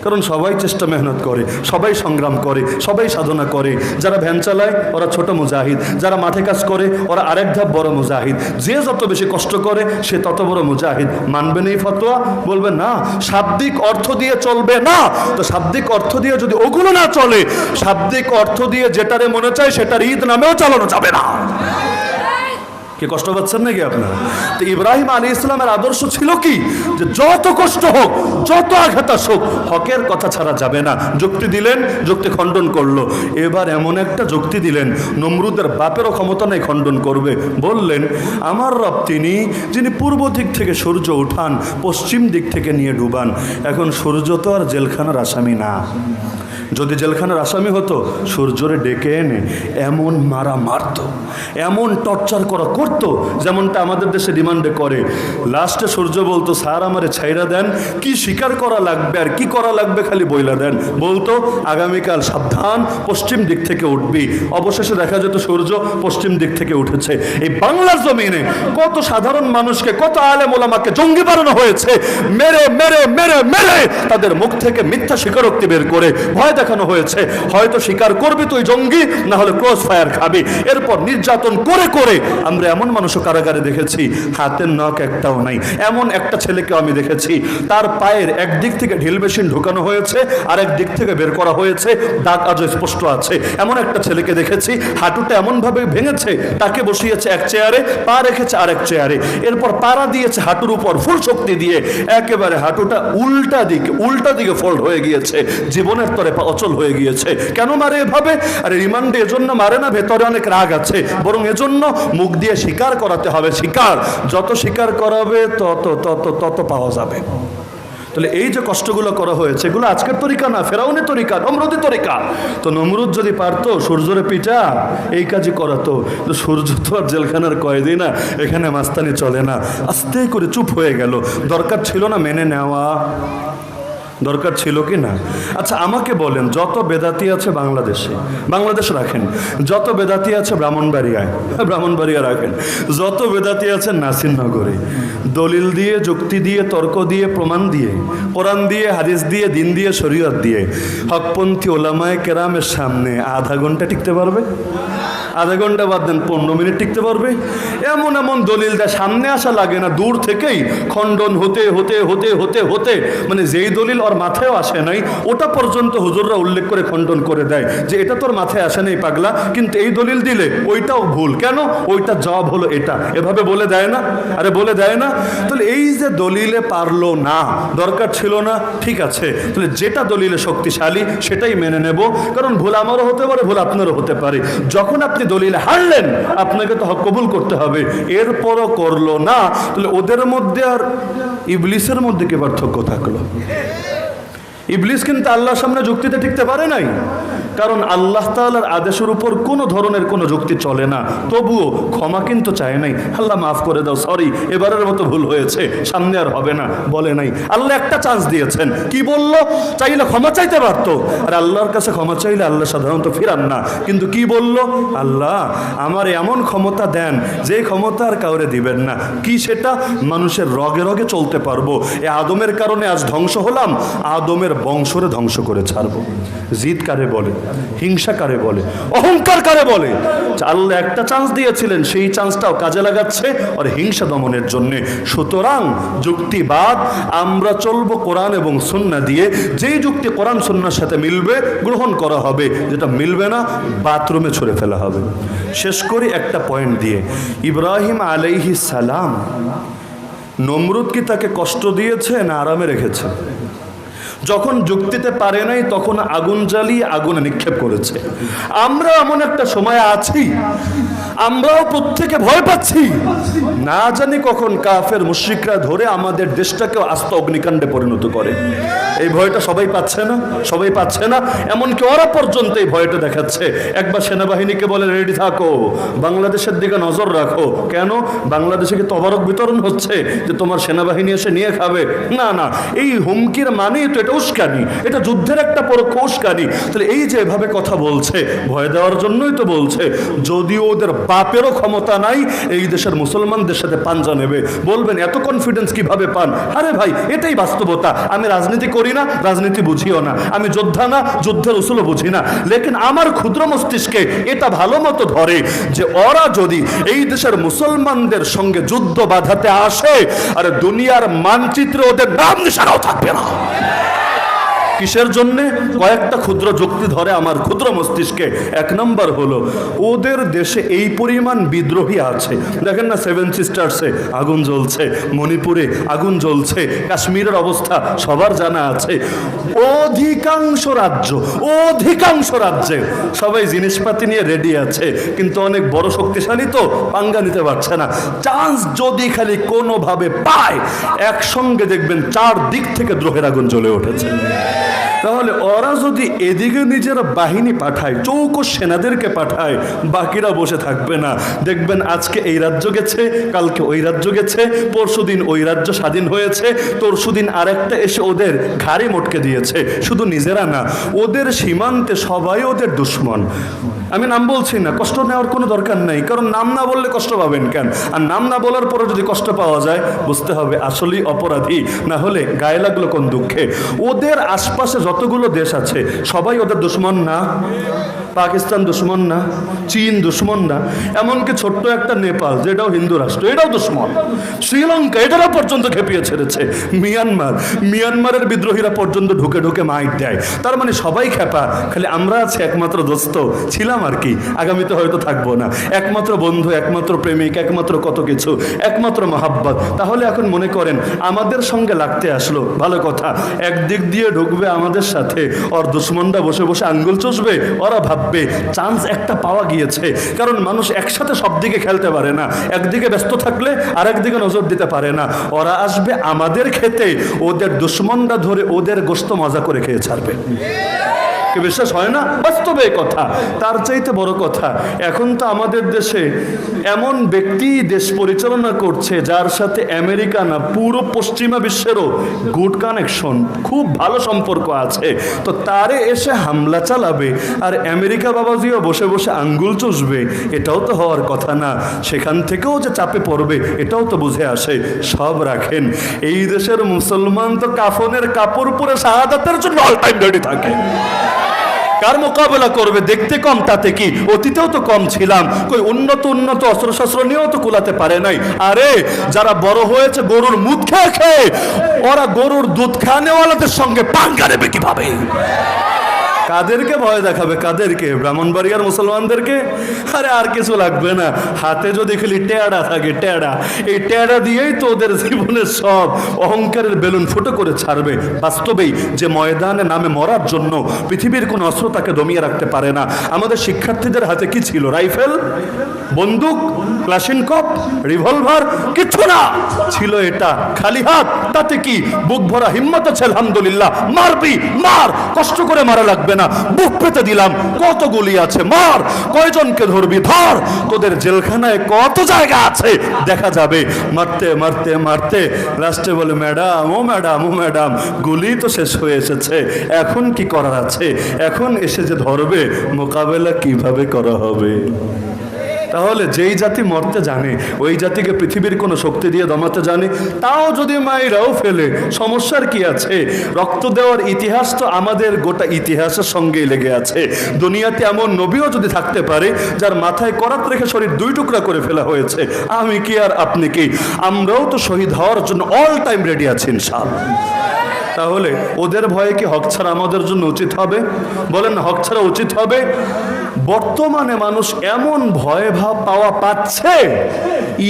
কারণ সবাই চেষ্টা মেহনত করে, সবাই সংগ্রাম করে, সবাই সাধনা করে। যারা ভ্যান চালায় ওরা ছোট মুজাহিদ, যারা মাঠে কাজ করে ওরা আরেক ধাপ বড় মুজাহিদ। যে যত বেশি কষ্ট করে সে তত বড় মুজাহিদ। মানবেন এই ফতোয়া? বলবে না, শাব্দিক অর্থ দিয়ে চলবে না। তো শাব্দিক অর্থ দিয়ে যদি ওগুলো না চলে, শাব্দিক অর্থ দিয়ে যেটারে মনে চায় সেটার ঈদ নামেও চালানো যাবে না। কে কষ্ট পাচ্ছেন নাকি আপনারা? তো ইব্রাহিম আলাইহিস সালামের আদর্শ ছিল কি? যে যত কষ্ট হোক, যত আঘাত আসুক, হকের কথা ছাড়া যাবে না। যুক্তি দিলেন, যুক্তি খণ্ডন করলো। এবার এমন একটা যুক্তি দিলেন, নমরুদের বাপেরও ক্ষমতা নেই খণ্ডন করবে। বললেন আমার রব তিনি, যিনি পূর্ব দিক থেকে সূর্য উঠান, পশ্চিম দিক থেকে নিয়ে ডুবান। এখন সূর্য তো আর জেলখানার আসামি না। যদি জেলখানার আসামি হতো, সূর্যরে ডেকে এনে এমন মারা মারত, এমন টর্চার করা করতো, যেমনটা আমাদের দেশে ডিমান্ডে করে। লাস্টে সূর্য বলতো স্যার আমারে ছাইরা দেন, কি স্বীকার করা লাগবে আর কি করা লাগবে খালি বইলা দেন। বলতো আগামীকাল সাবধান, পশ্চিম দিক থেকে উঠবি। অবশেষে দেখা যেত সূর্য পশ্চিম দিক থেকে উঠেছে। এই বাংলার জমিনে কত সাধারণ মানুষকে, কত আলেম ওলামাকে জঙ্গি বানানো হয়েছে। মেরে মেরে মেরে মেরে তাদের মুখ থেকে মিথ্যা স্বীকারোক্তি বের করে ভয় দেখানো হয়েছে, হয়তো স্বীকার করবি তুই জঙ্গি, না হলে ক্রস ফায়ার খাবি। এরপর নির্যাতন করে করে আমরা এমন মানুষও কারাগারে দেখেছি হাতের নখ একটাও নাই। এমন একটা ছেলেকে আমি দেখেছি, তার পায়ের একদিক থেকে ঢিল মেশিন ঢুকানো হয়েছে, আর একদিক থেকে বের করা হয়েছে, দাগ আজও স্পষ্ট আছে। এমন একটা ছেলেকে দেখেছি হাঁটুটা এমনভাবে ভেঙেছে, তাকে বসিয়েছে এক চেয়ারে, পা রেখেছে আরেক চেয়ারে, এরপর পাড়া দিয়েছে হাঁটুর উপর ফুল শক্তি দিয়ে, একেবারে হাঁটুটা উল্টা দিকে ফোল্ড হয়ে গিয়েছে, জীবনের তরে অচল হয়ে গিয়েছে। কেন মারে এভাবে? আরে রিমান্ডে এজন্য মারে না ভেতরে অনেক রাগ আছে, বরং এজন্য মুখ দিয়ে স্বীকার করাতে হবে। স্বীকার যত স্বীকার করাবে তত তত তত পাওয়া যাবে। তাহলে এই যে কষ্টগুলো করা হয়েছে, এগুলো আজকের তরিকা না, ফেরাউনের তরিকা, নমরুদের তরিকা। তো নমরুদ যদি পারতো সূর্যরে পিটা এই কাজই করাতো। তো সূর্য তো আর জেলখানার কয়েদি না, এখানে মাস্তানি চলে না। আস্তে করে চুপ হয়ে গেল। দরকার ছিল না মেনে নেওয়া? দরকার ছিল কি না? আচ্ছা আমাকে বলেন, যত বেদাতি আছে বাংলাদেশ রাখেন, যত বেদাতি আছে ব্রাহ্মণবাড়িয়া রাখেন, যত বেদাতি আছে নাসিরনগরে, দলিল দিয়ে, যুক্তি দিয়ে, তর্ক দিয়ে, প্রমাণ দিয়ে, কোরআন দিয়ে, হাদিস দিয়ে, দিন দিয়ে, শরীয়ত দিয়ে হকপন্থী ওলামায়ে কেরামের সামনে আধা ঘন্টা টিকতে পারবে? আধা ঘন্টা বাদ দেন, 15 মিনিট টিকতে পারবে? এমন এমন দলিল দেয়, সামনে আসা লাগে না, দূর থেকেই খণ্ডন হতে হতে হতে হতে হতে মানে যেই দলিল ওর মাথায়ও আসে নাই ওটা পর্যন্ত হুজুররা উল্লেখ করে খণ্ডন করে দেয় যে এটা তোর মাথায় আসে নাই পাগলা, কিন্তু এই দলিল দিলে ওইটাও ভুল। কেন? ওইটা জবাব হলো এটা, এভাবে বলে দেয় না? আরে বলে দেয় না? তাহলে এই যে দলিলে পারলো না, দরকার ছিল না, ঠিক আছে, তাহলে যেটা দলিলে শক্তিশালী সেটাই মেনে নেব, কারণ ভুল আমারও হতে পারে, ভুল আপনারও হতে পারে। যখন আপনি দলিলে হারলেন আপনাকে তো হক কবুল করতে হবে, এরপরও করলো না, তাহলে ওদের মধ্যে আর ইবলিসের মধ্যে কি পার্থক্য থাকলো? ইবলিস কিন্তু আল্লাহর সামনে যুক্তিতে টিকতে পারে নাই, কারণ আল্লাহ তাআলার আদেশের উপর কোনো ধরনের কোনো যুক্তি চলে না। তবুও ক্ষমা কিন্তু চায় নাই, আল্লাহ মাফ করে দাও, সরি, এবারের মতো ভুল হয়েছে, সামনে আর হবে না, বলে নাই। আল্লাহ একটা চান্স দিয়েছেন, কি বলল? চাইলে ক্ষমা চাইতে পারতো, আর আল্লাহর কাছে ক্ষমা চাইলে আল্লাহ সাধারণত ফিরান না, কিন্তু কি বলল? আল্লাহ আমার এমন ক্ষমতা দেন যে ক্ষমতা আর কাউরে দিবেন না। কি সেটা? মানুষের রগে রগে চলতে পারবো। এ আদমের কারণে আজ ধ্বংস হলাম, আদমের বংশরে ধ্বংস করে ছাড়বো। জিদ কারে বলে? হিংসা কারে বলে? অহংকার কারে বলে? আল্লাহ একটা চান্স দিয়েছিলেন, সেই চান্সটাও কাজে লাগাচ্ছে আর হিংসা দমনের জন্য। সুতরাং যুক্তিবাদ আমরা চলবো কোরআন এবং সুন্নাহ দিয়ে। যেই যুক্তি কোরআন সুন্নাহর সাথে মিলবে গ্রহণ করা হবে, যেটা মিলবে না বাথরুমে ছুঁড়ে ফেলা হবে। শেষ করি একটা পয়েন্ট দিয়ে। ইব্রাহিম আলাইহিস সালাম, নমরুদ কি তাকে কষ্ট দিয়েছে না আরামে রেখেছে? যখন যুক্তিতে পারে নাই তখন আগুন জ্বালিয়ে আগুনে নিক্ষেপ করেছে। আমরা এমন একটা সময় আছি, আমরাও প্রত্যেকে ভয় পাচ্ছি, না জানি কখন কাফের মুশরিকরা ধরে আমাদের দেশটাকেও আস্ত অগ্নিকাণ্ডে পরিণত করে। এই ভয়টা সবাই পাচ্ছে না? সবাই পাচ্ছে না, এমনকি ওরা পর্যন্ত এই ভয়টা দেখাচ্ছে। একবার সেনাবাহিনীকে বলে রেডি থাকো, বাংলাদেশের দিকে নজর রাখো। কেন? বাংলাদেশে কি তবারক বিতরণ হচ্ছে যে তোমার সেনাবাহিনী এসে নিয়ে খাবে? না না, এই হুমকির মানেই তো এটা উস্কানি, এটা যুদ্ধের একটা পরোক্ষ উস্কানি। তাহলে এই যে এভাবে কথা বলছে, ভয় দেওয়ার জন্যই তো বলছে। যদিও ওদের বাপেরও ক্ষমতা নাই এই দেশের মুসলমানদের সাথে পাঞ্জা নেবে। বলবেন এত কনফিডেন্স কিভাবে পান? আরে ভাই, এটাই বাস্তবতা। আমি রাজনীতি করি না, রাজনীতি বুঝিও না, আমি যোদ্ধা না, যুদ্ধের উসুলও বুঝি না, লেকিন আমার ক্ষুদ্র মস্তিষ্কে এটা ভালো মতো ধরে যে ওরা যদি এই দেশের মুসলমানদের সঙ্গে যুদ্ধ বাঁধাতে আসে, আর দুনিয়ার মানচিত্রে ওদের নাম নিশানাও থাকবে না। কিসের জন্যে? কয়েকটা ক্ষুদ্র যুক্তি ধরে আমার ক্ষুদ্র মস্তিষ্কে। এক নম্বর হলো, ওদের দেশে এই পরিমাণ বিদ্রোহী আছে। দেখেন না, সেভেন সিস্টার্সে আগুন জ্বলছে, মণিপুরে আগুন জ্বলছে, কাশ্মীরের অবস্থা সবার জানা আছে। অধিকাংশ রাজ্যে সবাই জিনিসপাতি নিয়ে রেডি আছে, কিন্তু অনেক বড় শক্তিশালী তো পাঙ্গা নিতে পারছে না। চান্স যদি খালি কোনোভাবে পায়, একসঙ্গে দেখবেন 4 দিক থেকে দ্রোহের আগুন জ্বলে উঠেছে। তাহলে ওরা যদি এদিকে নিজেরা বাহিনী পাঠায়, চৌকো সেনাদেরকে পাঠায়, বাকিরা বসে থাকবে না। দেখবেন আজকে এই রাজ্য গেছে, কালকে ওই রাজ্য গেছে, পরশুদিন ওই রাজ্য স্বাধীন হয়েছে, তরশুদিন আরেকটা এসে ওদের ঘাড়ে মটকে দিয়েছে। শুধু নিজেরা না, ওদের সীমান্তে সবাই ওদের দুশ্মন। আমি নাম বলছি না, কষ্ট নেওয়ার কোনো দরকার নেই, কারণ নাম না বললে কষ্ট পাবেন কেন? আর নাম না বলার পরে যদি কষ্ট পাওয়া যায়, বুঝতে হবে আসলেই অপরাধী, না হলে গায়ে লাগলো কোন দুঃখে। ওদের আশপাশে যতগুলো দেশ আছে সবাই ওদের দুশ্মন না? পাকিস্তান দুশ্মন না? চীন দুশ্মন না? এমনকি ছোট্ট একটা নেপাল, যেটাও হিন্দু রাষ্ট্র, এটাও দুশ্মন। শ্রীলঙ্কা, এটারা পর্যন্ত খেপিয়ে ছেড়েছে। মিয়ানমারের বিদ্রোহীরা পর্যন্ত ঢুকে ঢুকে মাইক দেয়। তার মানে সবাই খেপা, খালি আমরা আছি একমাত্র দোস্ত, ছিলাম আর কি, আগামীতে হয়তো থাকবো না, একমাত্র বন্ধু, একমাত্র প্রেমিক, একমাত্র কত কিছু, একমাত্র মহাব্বত। তাহলে এখন মনে করেন আমাদের সঙ্গে লাগতে আসলো, ভালো কথা, একদিক দিয়ে ঢুকবে আমাদের সাথে, ওর দুশ্মনরা বসে বসে আঙ্গুল চষবে, ওরা ভাববে চান্স একটা পাওয়া গিয়েছে। কারণ মানুষ একসাথে সব দিকে খেলতে পারে না, একদিকে ব্যস্ত থাকলে আরেকদিকে নজর দিতে পারে না। ওরা আসবে আমাদের খেতে, ওদের দুশ্মনরা ধরে ওদের গোশত মজা করে খেয়ে ছাড়বে। বিশ্বাস হয় না? বাস্তবে কথা। তার চাইতে বড় কথা, এখন তো আমাদের দেশে এমন ব্যক্তি দেশ পরিচালনা করছে যার সাথে আমেরিকা না, পুরো পশ্চিমা বিশ্বেরও গুড কানেকশন, খুব ভালো সম্পর্ক আছে। তো তারে এসে হামলা চালাবে আর আমেরিকা বাবাজিও বসে বসে আঙ্গুল চষবে, এটাও তো হওয়ার কথা না। সেখান থেকেও যে চাপে পড়বে এটাও তো বুঝে আসে। সব রাখেন, এই দেশের মুসলমান তো কাফনের কাপড় পরে শাহাদাতের জন্য অল টাইম রেডি থাকে। কার মোকাবেলা করবে? দেখতে কম তাতে কি, অতীতেও তো কম ছিলাম, কই উন্নত অস্ত্রশস্ত্র নিয়েও তো কুলাতে পারে নাই। আরে যারা বড় হয়েছে গরুর মুখ খেয়ে খেয়ে, ওরা গরুর দুধ খাওয়ানেওয়ালাদের সঙ্গে পাঙ্গা নেবে কিভাবে? কাদেরকে ভয় দেখাবে? কাদেরকে? ব্রাহ্মণবাড়িয়ার মুসলমানদেরকে? আরে আর কিছু লাগবে না, হাতে যদি খালি টেড়া থাকে, টেড়া, এই টেড়া দিয়েই তো ওদের জীবনের সব অহংকারের বেলুন ফুটো করে ছাড়বে। বাস্তবেই যে ময়দানে নামে মরার জন্য পৃথিবীর কোনো অস্ত্র তাকে দমিয়ে রাখতে পারে না। আমাদের শিক্ষার্থীদের হাতে কি ছিল? রাইফেল, বন্দুক, ক্লাশিনকভ, রিভলভার, কিছু না, ছিল এটা খালি হাত। তাতে কি, বুক ভরা হিম্মত আছে আলহামদুলিল্লাহ, মারবি মার, কষ্ট করে মারা লাগবে না, বুক পেতে দিলাম, কত গুলি আছে মার, কয়জনকে ধরবি ধর, তোদের জেলখানায় কত জায়গা আছে দেখা যাবে। মারতে মারতে মারতে লাস্টে বলে, ম্যাডাম ও ম্যাডাম ও ম্যাডাম, গুলি তো শেষ হয়ে এসেছে, এখন কি করার আছে, এখন এসে যে ধরবে মোকাবেলা কিভাবে করা হবে। তাহলে যেই জাতি মরতে জানে, ওই জাতিকে পৃথিবীর কোনো শক্তি দিয়ে দমাতে জানে, তাও যদি মায়েরাও ফেলে, সমস্যার কি আছে? রক্ত দেওয়ার ইতিহাস তো আমাদের গোটা ইতিহাসের সঙ্গেই লেগে আছে। দুনিয়াতে এমন নবীও যদি থাকতে পারে যার মাথায় করাত রেখে শরীর 2 টুকরা করে ফেলা হয়েছে, আমি কি আর আপনি কি? আমরাও তো শহীদ হওয়ার জন্য অল টাইম রেডি আছি ইনশাআল্লাহ। তাহলে ওদের ভয়ে কি হক ছাড়া আমাদের জন্য উচিত হবে? বলেন না, হক ছাড়া উচিত হবে? বর্তমানে মানুষ এমন ভয় ভাব পাওয়া পাচ্ছে,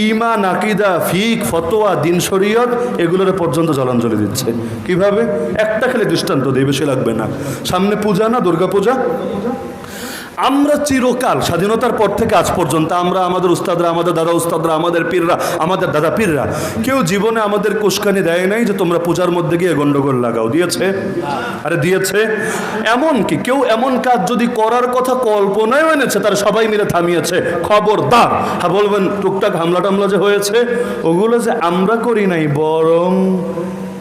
ঈমান, আকীদা, ফিক, ফতোয়া, দিন শরীয়ত এগুলোর পর্যন্ত জলাঞ্জলি দিচ্ছে। কিভাবে? একটা খালি দৃষ্টান্ত দিই, বেশি লাগবে না। সামনে পূজা না, দুর্গা পূজা। আমরা চিরকাল স্বাধীনতার পর থেকে আজ পর্যন্ত আমরা, আমাদের উস্তাদরা, আমাদের দাদা উস্তাদরা, আমাদের পীররা, আমাদের দাদা পীররা, কেউ জীবনে আমাদের কুশকানি দেয় নাই যে তোমরা পূজার মধ্যে গিয়ে গন্ডগোল লাগাও। দিয়েছে? আরে দিয়েছে। এমন কি কেউ এমন কাজ যদি করার কথা কল্পনায় এনেছে, তারা সবাই মিলে থামিয়েছে, খবরদার। হ্যাঁ বলবেন, টুকটাক হামলা টামলা যে হয়েছে, ওগুলো যে আমরা করি নাই, বরং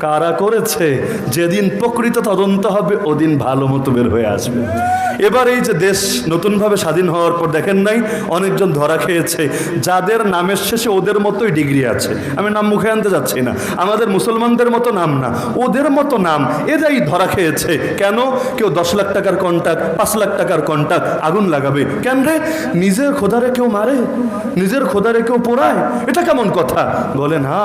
কারা করেছে, যেদিন প্রকৃত তদন্ত হবে ওদিন ভালো মতো বের হয়ে আসবে। এবার এই যে দেশ নতুনভাবে স্বাধীন হওয়ার পর দেখেন নাই অনেকজন ধরা খেয়েছে, যাদের নামের শেষে ওদের মতোই ডিগ্রি আছে। আমি নাম মুখে আনতে যাচ্ছি না, আমাদের মুসলমানদের মতো নাম না, ওদের মতো নাম, এরাই ধরা খেয়েছে। কেন? কেউ 10 লাখ টাকার কন্ট্রাক্ট, 5 লাখ টাকার কন্ট্রাক্ট, আগুন লাগাবে। কেন রে? নিজের খোদারে কেউ মারে, নিজের খোদারে কেউ পোড়ায়, এটা কেমন কথা? বলে না,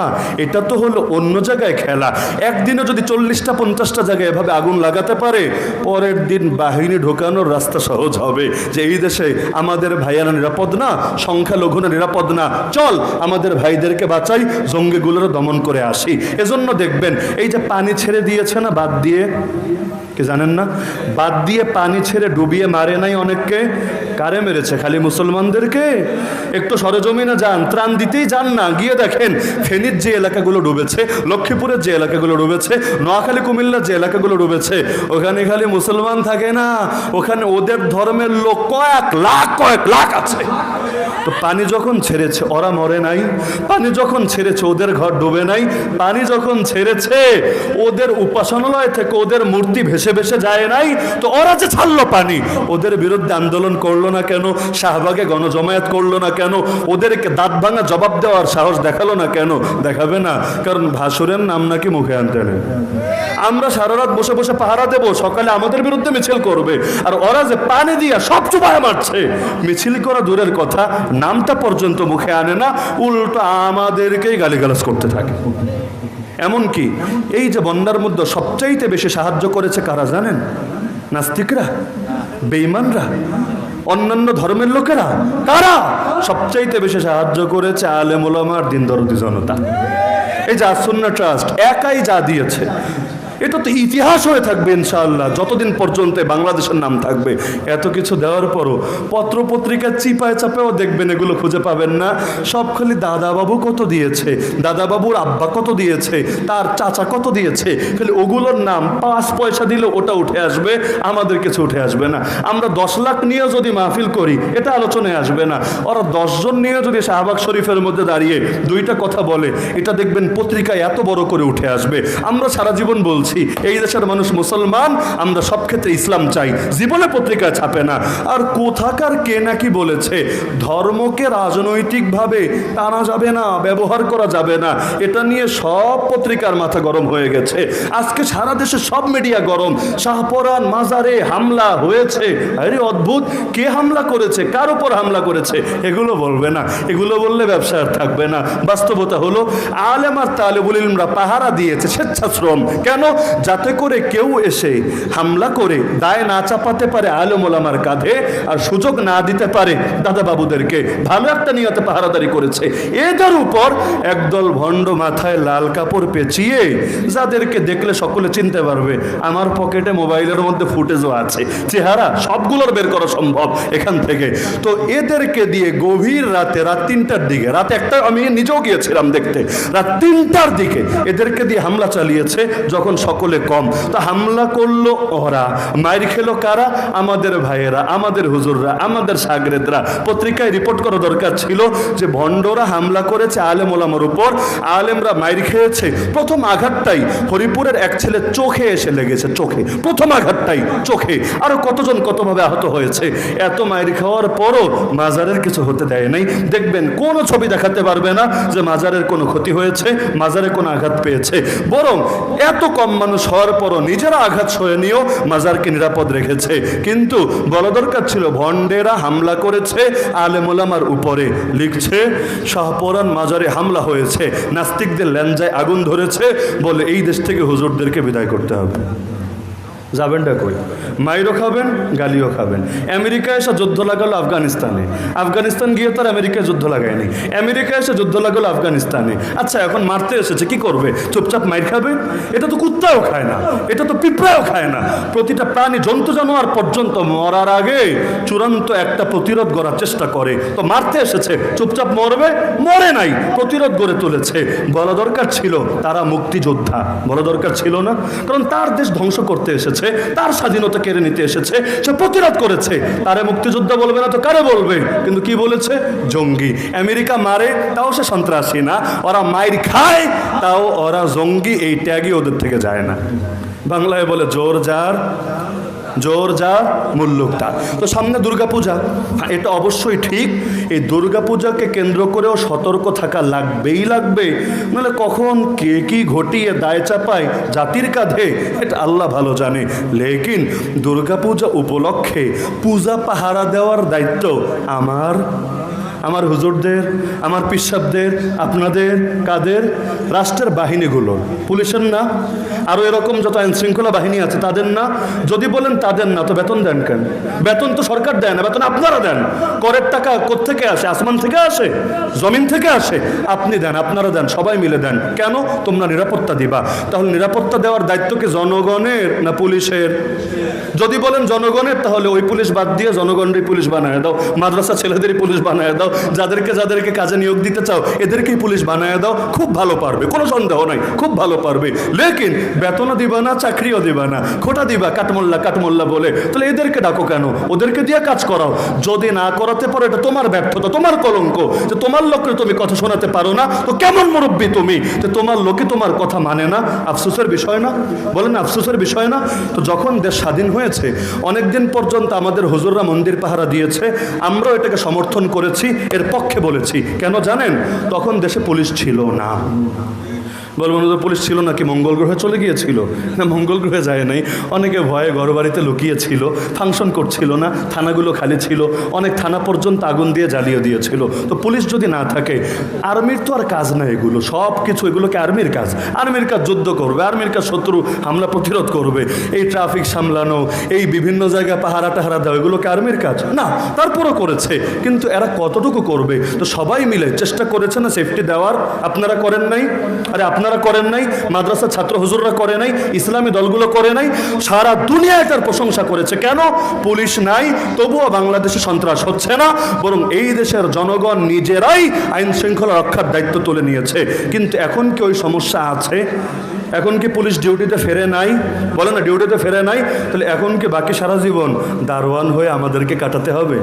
এটা তো হলো অন্য জায়গায় খেলা। একদিনে যদি 40টা 50টা জায়গায় এভাবে আগুন লাগাতে পারে, পরের দিন বাহিনী ঢোকানোর রাস্তা সহজ হবে, যে এই দেশে আমাদের ভাইয়ারা নিরাপদ না, সংখ্যালঘুরা নিরাপদ না, চল আমাদের ভাইদেরকে বাঁচাই, জঙ্গিগুলোর দমন করে আসি। এজন্য দেখবেন এই যে পানি ছেড়ে দিয়েছে না বাদ দিয়ে, কি জানেন না? বাদ দিয়ে পানি ছেড়ে ডুবিয়ে মারে নাই অনেককে? কারে মেরেছে? খালি মুসলমানদেরকে। একটু সরেজমিনে যান, ত্রাণ দিতেই যান না, গিয়ে দেখেন ফেনীর যে এলাকাগুলো ডুবেছে, লক্ষ্মীপুরের যে এলাকাগুলো ডুবেছে, নোয়াখালী কুমিল্লার যে এলাকাগুলো ডুবেছে, ওখানে খালি মুসলমান থাকে না, ওখানে ওদের ধর্মের লোক কয়েক লাখ আছে। তো পানি যখন ছেড়েছে ওরা মরে নাই, পানি যখন ছেড়েছে ওদের ঘর ডুবে নাই, পানি যখন ছেড়েছে ওদের উপাসনালয় থেকে ওদের মূর্তি ভেসে ভেসে যায় নাই, তো ওরা যে ছাড়লো পানি, ওদের বিরুদ্ধে আন্দোলন করলো না কেন? শাহবাগে গণজমায়েত করলো না কেন? ওদেরকে দাঁত ভাঙা জবাব দেওয়ার সাহস দেখালো না কেন? দেখাবে না, কারণ ভাসুরের নাম নাকি মুখে আনতে নেই। আমরা সারা রাত বসে বসে পাহারা দেব, সকালে আমাদের বিরুদ্ধে মিছিল করবে, আর ওরা যে পানি দিয়া সব চুপায় মারছে, মিছিল করা দূরের কথা, নামটা পর্যন্ত মুখে আনে না, উল্টো আমাদেরকেই গালিগালাজ করতে থাকে। এমনকি এই যে বন্যার মধ্যে সবচাইতে বেশি সাহায্য করেছে কারা জানেন? নাস্তিকরা, বেঈমানরা, অন্যান্য ধর্মের লোকেরা। কারা সবচাইতে বেশি সাহায্য করেছে? আলেম ওলামার, দিন দরদি জনতা। এই যে আসুন্নাহ ট্রাস্ট একাই যা দিয়েছে, এটা তো ইতিহাস হয়ে থাকবে ইনশাআল্লাহ, যতদিন পর্যন্ত বাংলাদেশের নাম থাকবে। এত কিছু দেওয়ার পরও পত্র পত্রিকা চিপায় চাপেও দেখবেন এগুলো খুঁজে পাবেন না। সব খালি দাদাবাবু কত দিয়েছে, দাদাবাবুর আব্বা কত দিয়েছে, তার চাচা কত দিয়েছে, খালি ওগুলোর নাম 5 পয়সা দিলে ওটা উঠে আসবে, আমাদের কিছু উঠে আসবে না। আমরা 10 লাখ নিয়ে যদি মাহফিল করি, এটা আলোচনায় আসবে না। ওরা 10 জন নিয়ে যদি শাহবাগ শরীফের মধ্যে দাঁড়িয়ে 2টা কথা বলে, এটা দেখবেন পত্রিকায় এত বড় করে উঠে আসবে। আমরা সারা জীবন বলছি এই দেশের মানুষ মুসলমান, আমরা সব ক্ষেত্রে ইসলাম চাই, জীবনে পত্রিকায় ছাপে না। আর কোথাকার কে নাকি বলেছে ধর্মকে রাজনৈতিকভাবে টানা যাবে না, ব্যবহার করা যাবে না, এটা নিয়ে সব পত্রিকার মাথা গরম হয়ে গেছে। আজকে সারা দেশে সব মিডিয়া গরম। শাহপরান মাজারে হামলা হয়েছে, আরে অদ্ভুত, কে হামলা করেছে, কার উপর হামলা করেছে, এগুলো বলবে না। এগুলো বললে ব্যবসা আর থাকবে না। বাস্তবতা হলো আলেম আর তালেবুল ইলমরা পাহারা দিয়েছে, স্বেচ্ছাশ্রম। কেন? যাতে করে কেউ এসে হামলা করে দায় না চাপাতে পারে আলেম ওলামার কাঁধে, আর সুযোগ না দিতে পারে দাদা বাবুদেরকে। ভালো একটা নিয়তে পাহারাদারি করেছে। এদের উপর একদল ভণ্ড মাথায় লাল কাপড় পেঁচিয়ে, যাদেরকে দেখলে সকলে চিনতে পারবে, আমার পকেটে মোবাইলের মধ্যে ফুটেজও আছে, চেহারা সবগুলোর বের করা সম্ভব এখান থেকে। তো এদেরকে দিয়ে গভীর রাতে, রাত 3টার দিকে, রাত 1টা আমি নিজেও গিয়েছিলাম দেখতে, রাত 3টার দিকে এদেরকে দিয়ে হামলা চালিয়েছে যখন সকলে কম। তো হামলা করলো ওরা, মাইর খেলো কারা? আমাদের ভাইয়েরা, আমাদের হুজুররা, আমাদের শাগরেদরা। পত্রিকায় রিপোর্ট করা দরকার ছিল যে ভণ্ডরা হামলা করেছে আলেম ওলামার উপর, আলেমরা মাইর খেয়েছে। প্রথম আঘাতটাই হরিপুরের এক ছেলে চোখে এসে লেগেছে, চোখে প্রথম আঘাতটাই চোখে। আরো কতজন কতভাবে আহত হয়েছে। এত মাইর খাওয়ার পরও মাজারের কিছু হতে দেয় নাই। দেখবেন কোনো ছবি দেখাতে পারবে না যে মাজারের কোনো ক্ষতি হয়েছে, মাজারে কোনো আঘাত পেয়েছে। বরং এত কম মানুষ হওয়ার পরও নিজেরা আঘাত সয়ে নিয়েও মাজারকে নিরাপদ রেখেছে। কিন্তু বলা দরকার ছিল ভণ্ডেরা হামলা করেছে আলেম ওলামার উপরে। লিখছে শাহপরান মাজারে হামলা হয়েছে, নাস্তিকদের ল্যাঞ্জায় আগুন ধরেছে বলে এই দেশ থেকে হুজুরদেরকে বিদায় করতে হবে। যাবেনটা কই? মাইরও খাবেন, গালিও খাবেন। আমেরিকা এসে যুদ্ধ লাগালো আফগানিস্তানে, আফগানিস্তান গিয়ে তার আমেরিকায় যুদ্ধ লাগায়নি, আমেরিকা এসে যুদ্ধ লাগালো আফগানিস্তানে। আচ্ছা, এখন মারতে এসেছে, কি করবে? চুপচাপ মাইর খাবে? এটা তো কুত্তাও খায় না, এটা তো পিঁপড়াও খায় না। প্রতিটা প্রাণী, জন্তু জানোয়ার পর্যন্ত মরার আগে চূড়ান্ত একটা প্রতিরোধ গড়ার চেষ্টা করে। তো মারতে এসেছে, চুপচাপ মরবে? মরে নাই, প্রতিরোধ গড়ে তুলেছে। বলা দরকার ছিল তারা মুক্তিযোদ্ধা, বলা দরকার ছিল না? কারণ তার দেশ ধ্বংস করতে এসেছে, তার স্বাধীনতা কেড়ে নিতে এসেছে, সে প্রতিরোধ করেছে। তারে মুক্তিযোদ্ধা বলবে না তো কারে বলবে? কিন্তু কি বলেছে? জঙ্গি। আমেরিকা মারে তাও সে সন্ত্রাসী না, ওরা মাইর খায় তাও ওরা জঙ্গি, এই ট্যাগই ওদের থেকে যায় না। বাংলায় বলে জোর যার, জোর যা মুল্লুক তার। তো সামনে দুর্গাপূজা, এটা অবশ্যই ঠিক। এই দুর্গাপূজাকে কেন্দ্র করেও সতর্ক থাকা লাগবেই লাগবে, নাহলে কখন কে কি ঘটিয়ে দায় চাপায় জাতির কাঁধে এটা আল্লাহ ভালো জানে। লেকিন দুর্গাপূজা উপলক্ষে পূজা পাহারা দেওয়ার দায়িত্ব আমার হুজুরদের, আমার পিসাবদের, আপনাদের, কাদের? রাষ্ট্রের বাহিনীগুলোর, পুলিশের না? আরও এরকম যত আইন শৃঙ্খলা বাহিনী আছে তাদের না? যদি বলেন তাদের না, তো বেতন দেন কেন? বেতন তো সরকার দেয় না, বেতন আপনারা দেন। করের টাকা কোত্থেকে আসে? আসমান থেকে আসে? জমিন থেকে আসে? আপনি দেন, আপনারা দেন, সবাই মিলে দেন। কেন? তোমরা নিরাপত্তা দিবা। তাহলে নিরাপত্তা দেওয়ার দায়িত্ব কি জনগণের না পুলিশের? যদি বলেন জনগণের, তাহলে ওই পুলিশ বাদ দিয়ে জনগণেরই পুলিশ বানায় দাও, মাদ্রাসা ছেলেদেরই পুলিশ বানায় দাও, যাদেরকে কাজে নিয়োগ দিতে চাও এদেরকেই পুলিশ বানায় দাও। খুব ভালো পারবে, কোনো সন্দেহ নাই, খুব ভালো পারবে। লেকিন বেতনও দিবা না, চাকরিও দিবা না, খোটা দিবা কাটমোল্লা বলে। তাহলে এদেরকে ডাকো কেন? ওদেরকে দিয়ে কাজ করাও। যদি না করাতে পারো, এটা তোমার ব্যর্থতা, তোমার কলঙ্ক যে তোমার লোককে তুমি কথা শোনাতে পারো না। তো কেমন মুরব্বী তুমি যে তোমার লোকে তোমার কথা মানে না? আফসোসের বিষয় না? বলেন আফসোসের বিষয় না? তো যখন দেশ স্বাধীন হয়েছে, অনেকদিন পর্যন্ত আমাদের হুজুররা মন্দির পাহারা দিয়েছে, আমরাও এটাকে সমর্থন করেছি, এর পক্ষে বলেছি। কেন জানেন? তখন দেশে পুলিশ ছিল না। বলবেন তো পুলিশ ছিল নাকি মঙ্গল গ্রহে চলে গিয়েছিল? না, মঙ্গল গ্রহে যায় নাই। অনেকে ভয়ে ঘর বাড়িতে লুকিয়েছিল, ফাংশন করছিল না, থানাগুলো খালি ছিল, অনেক থানা পর্যন্ত আগুন দিয়ে জ্বালিয়ে দিয়েছিল। তো পুলিশ যদি না থাকে, আর্মির তো আর কাজ না এগুলো, সব কিছু এগুলোকে আর্মির কাজ। আর্মির কাজ যুদ্ধ করবে, আর্মির কাজ শত্রু হামলা প্রতিরোধ করবে, এই ট্রাফিক সামলানো, এই বিভিন্ন জায়গায় পাহারা টাহারা দেওয়া, এগুলোকে আর্মির কাজ না? তারপরও করেছে, কিন্তু এরা কতটুকু করবে? তো সবাই মিলে চেষ্টা করেছে না সেফটি দেওয়ার? আপনারা করেন নাই? আরে আপনারা করেন নাই? মাদ্রাসা ছাত্র হুজুররা করে নাই? ইসলামী দলগুলো করে নাই? সারা দুনিয়া এটার প্রশংসা করেছে। কেন? পুলিশ নাই, তবুও বাংলাদেশে সন্ত্রাস হচ্ছে না, বরং এই দেশের জনগণ নিজেরাই আইন শৃঙ্খলা রক্ষার দায়িত্ব তুলে নিয়েছে। কিন্তু এখন কি ওই সমস্যা আছে? এখন কি পুলিশ ডিউটিতে ফেরে নাই? বলে না ডিউটিতে ফেরে নাই? তাহলে এখন কি বাকি সারা জীবন দারোয়ান হয়ে আমাদেরকে কাটাতে হবে?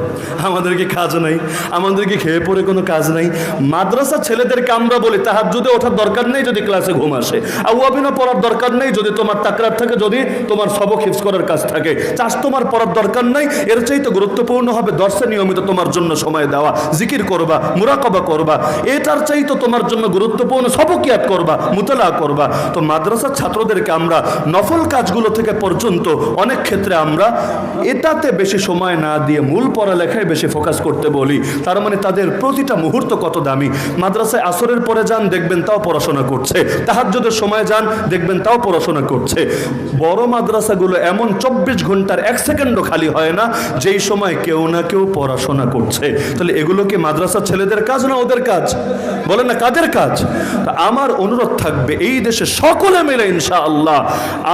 আমাদেরকে কাজ নাই, আমাদেরকে খেয়ে পড়ে কোনো কাজ নাই। মাদ্রাসা ছেলেদেরকে আমরা বলি তাহাজ্জুদে ওঠার দরকার নেই যদি ক্লাসে ঘুম আসে, আউয়াবিনা পড়ার দরকার নেই যদি তোমার তাকরার থাকে, যদি তোমার সবক হিফজ করার কাজ থাকে, চাষ তোমার পড়ার দরকার নাই। এর চাইতে গুরুত্বপূর্ণ হবে দর্শে নিয়মিত তোমার জন্য সময় দেওয়া, জিকির করবা, মুরাকাবা করবা। এটার চাইতে তোমার জন্য গুরুত্বপূর্ণ সবকিয়াত করবা, মুতালা করবা। তো মাদ্রাসার ছাত্রদেরকে আমরা নফল কাজগুলো থেকে পর্যন্ত অনেক ক্ষেত্রে আমরা এটাতে বেশি সময় না দিয়ে মূল পড়ালেখায় বেশি ফোকাস করতে বলি। তার মানে তাদের প্রতিটা মুহূর্ত কত দামি। মাদ্রাসায় আসরের পরে যান, দেখবেন তাও পড়াশোনা করছে, করছে, তাহাজ্জুদের সময় যান দেখবেন তাও পড়াশোনা করছে। বড় মাদ্রাসাগুলো এমন 24 ঘন্টার 1 সেকেন্ডও খালি হয় না যেই সময় কেউ না কেউ পড়াশোনা করছে। তাহলে এগুলো কি মাদ্রাসার ছেলেদের কাজ না ওদের কাজ? বলেন না কাদের কাজ? তা আমার অনুরোধ থাকবে এই দেশে সকলে মিলে ইনশাআল্লাহ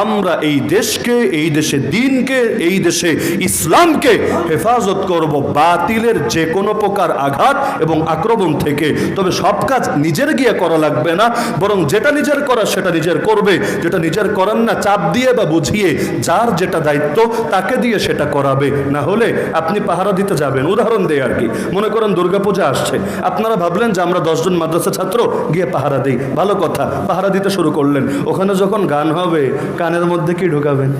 আমরা এই দেশকে, এই দেশে দিনকে, এই দেশে ইসলামকে হেফাজত করব বাতিলের যে কোনো প্রকার আঘাত এবং আক্রমণ থেকে। তবে সব কাজ নিজের গিয়ে করা লাগবে না, বরং যেটা নিজের করা সেটা নিজের করবে, যেটা নিজের করার না চাপ দিয়ে বা বুঝিয়ে যার যেটা দায়িত্ব তাকে দিয়ে সেটা করাবে। না হলে আপনি পাহারা দিতে যাবেন, উদাহরণ দেয় আর কি, মনে করেন দুর্গাপূজা আসছে, আপনারা ভাবলেন যে আমরা 10 জন মাদ্রাসা ছাত্র গিয়ে পাহারা দিই, ভালো কথা, পাহারা দিতে শুরু করলেন। ওখানে যখন গান হবে কানের মধ্যে কি ঢোকাবেন?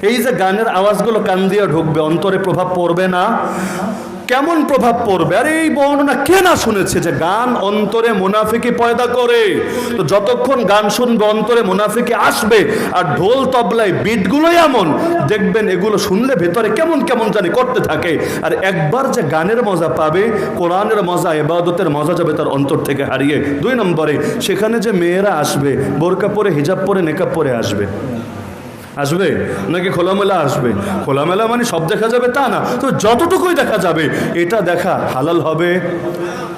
এই যে গানের আওয়াজগুলো কান দিয়ে ঢুকবে, অন্তরে প্রভাব পড়বে না? কেমন প্রভাব পড়বে? আর এই বর্ণনা কে না শুনেছে যে গান অন্তরে মুনাফিকি পয়দা করে? তো যতক্ষণ গান শুনবে অন্তরে মুনাফিকি আসবে। আর ঢোল তবলায় বিটগুলোই এমন, দেখবেন এগুলো শুনলে ভেতরে কেমন কেমন জানি করতে থাকে। আর একবার যে গানের মজা পাবে, কোরআনের মজা, ইবাদতের মজা যাবে তার অন্তর থেকে হারিয়ে। 2 নম্বরে সেখানে যে মেয়েরা আসবে বোরকা পরে, হিজাব পরে, নেকাব পরে আসবে, আসবে নাকি খোলামেলা আসবে? খোলামেলা মানে সব দেখা যাবে তা না, তো যতটুকুই দেখা যাবে এটা দেখা হালাল হবে,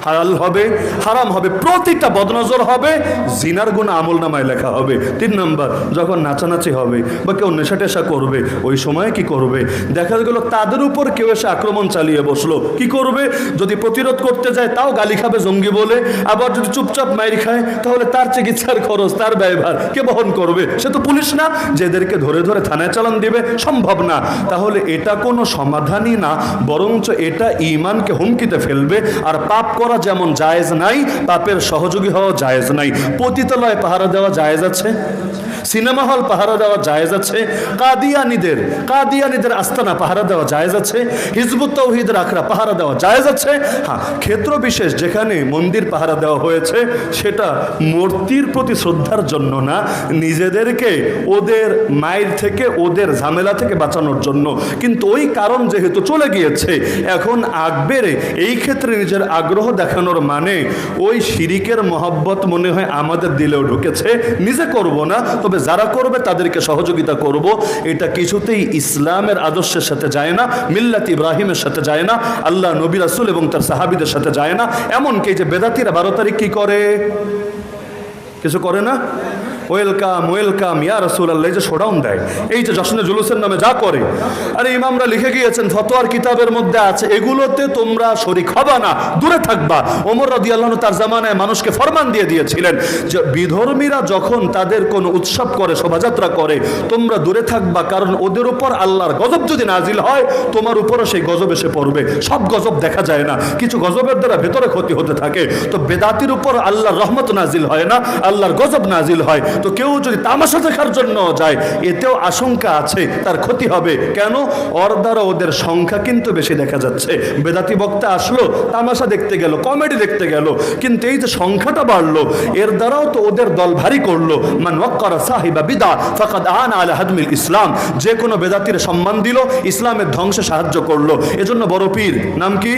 হালাল হবে, হারাম হবে, প্রতিটা বদনজর হবে, জিনার গুণ আমল নামায় লেখা হবে। 3 নম্বর, যখন নাচানাচি হবে বা কেউ নেশা টেশা করবে ওই সময় কি করবে? দেখা গেল তাদের উপর কেউ এসে আক্রমণ চালিয়ে বসলো, কি করবে? যদি প্রতিরোধ করতে যায় তাও গালি খাবে জঙ্গি বলে, আবার যদি চুপচাপ মাইর খায় তাহলে তার চিকিৎসার খরচ, তার ব্যয়ভার কে বহন করবে? সে তো পুলিশ না যে এদেরকে ধরে ধরে থানায় চালান দিবে, সম্ভব না। তাহলে এটা কোনো সমাধানই না, বরঞ্চ এটা ঈমানকে হুমকিতে ফেলবে। আর পাপ করা যেমন জায়েজ নাই, পাপের সহযোগী হওয়া জায়েজ নাই। পতিতালয় পাহারা দেওয়া জায়েজ আছে, সিনেমা হল পাহারা দেওয়া জায়েজ আছে, কাদিয়ানীদের আস্তানা পাহারা দেওয়া জায়েজ আছে, হিজবুত তাওহীদের আখড়া পাহারা দেওয়া জায়েজ আছে। হ্যাঁ, ক্ষেত্র বিশেষ যেখানে মন্দির পাহারা দেওয়া হয়েছে সেটা মূর্তির প্রতি শ্রদ্ধার জন্য না, নিজেদেরকে ওদের মায়ের থেকে, ওদের ঝামেলা থেকে বাঁচানোর জন্য। কিন্তু ওই কারণ যেহেতু চলে গিয়েছে, এখন আগ বেড়ে এই ক্ষেত্রে নিজের আগ্রহ দেখানোর মানে ওই শিরিকের মহব্বত মনে হয় আমাদের দিলেও ঢুকেছে। নিজে করব না, তবে যারা করবে তাদেরকে সহযোগিতা করব। এটা কিছুতেই ইসলামের আদর্শের সাথে যায় না, মিল্লাত ইব্রাহিমের সাথে যায় না, আল্লাহ নবী রাসূল এবং তার সাহাবীদের সাথে যায় না। এমনকি যে বেদাতিরা 12 তারিখ কি করে? কিছু করে না? ওয়েলকাম ওয়েলকাম ইয়া রাসূলুল্লাহ, এই যে শোডাউন দেয়, এই যে জশ্নে জুলুসের নামে যা করে, আরে ইমামরা লিখে গিয়েছেন, ফতোয়ার কিতাবের মধ্যে আছে, এগুলোতে তোমরা শরীক হবা না, দূরে থাকবা। ওমর রাদিয়াল্লাহু আনহু তার জামানায় মানুষকে ফরমান দিয়ে দিয়েছিলেন যে বিধর্মীরা যখন তাদের কোন উৎসব করে, শোভাযাত্রা করে, তোমরা দূরে থাকবা, কারণ ওদের উপর আল্লাহর গজব যদি নাজিল হয় তোমার উপরও সেই গজব এসে পড়বে। সব গজব দেখা যায় না, কিছু গজবের দ্বারা ভেতরে ক্ষতি হতে থাকে। তো বেদাতির উপর আল্লাহর রহমত নাজিল হয় না, আল্লাহর গজব নাজিল হয়। তো কেউ যদি তামাশা দেখার জন্য যায় এতেও আশঙ্কা আছে তার ক্ষতি হবে। কেন? ওর দ্বারা ওদের সংখ্যা কিন্তু বেশি দেখা যাচ্ছে। বেদাতি বক্তা আসলো, তামাশা দেখতে গেল, কমেডি দেখতে গেল, কিন্তু এই যে সংখ্যাটা বাড়লো এর দ্বারাও তো ওদের দল ভারী করলো। মান ওয়াক্কারা সাহিবা বিদা ফাকাদ আনা আলা হাদমিল ইসলাম, যে কোনো বেদাতির সম্মান দিল, ইসলামের ধ্বংসে সাহায্য করলো। এজন্য বড় পীর নাম কি?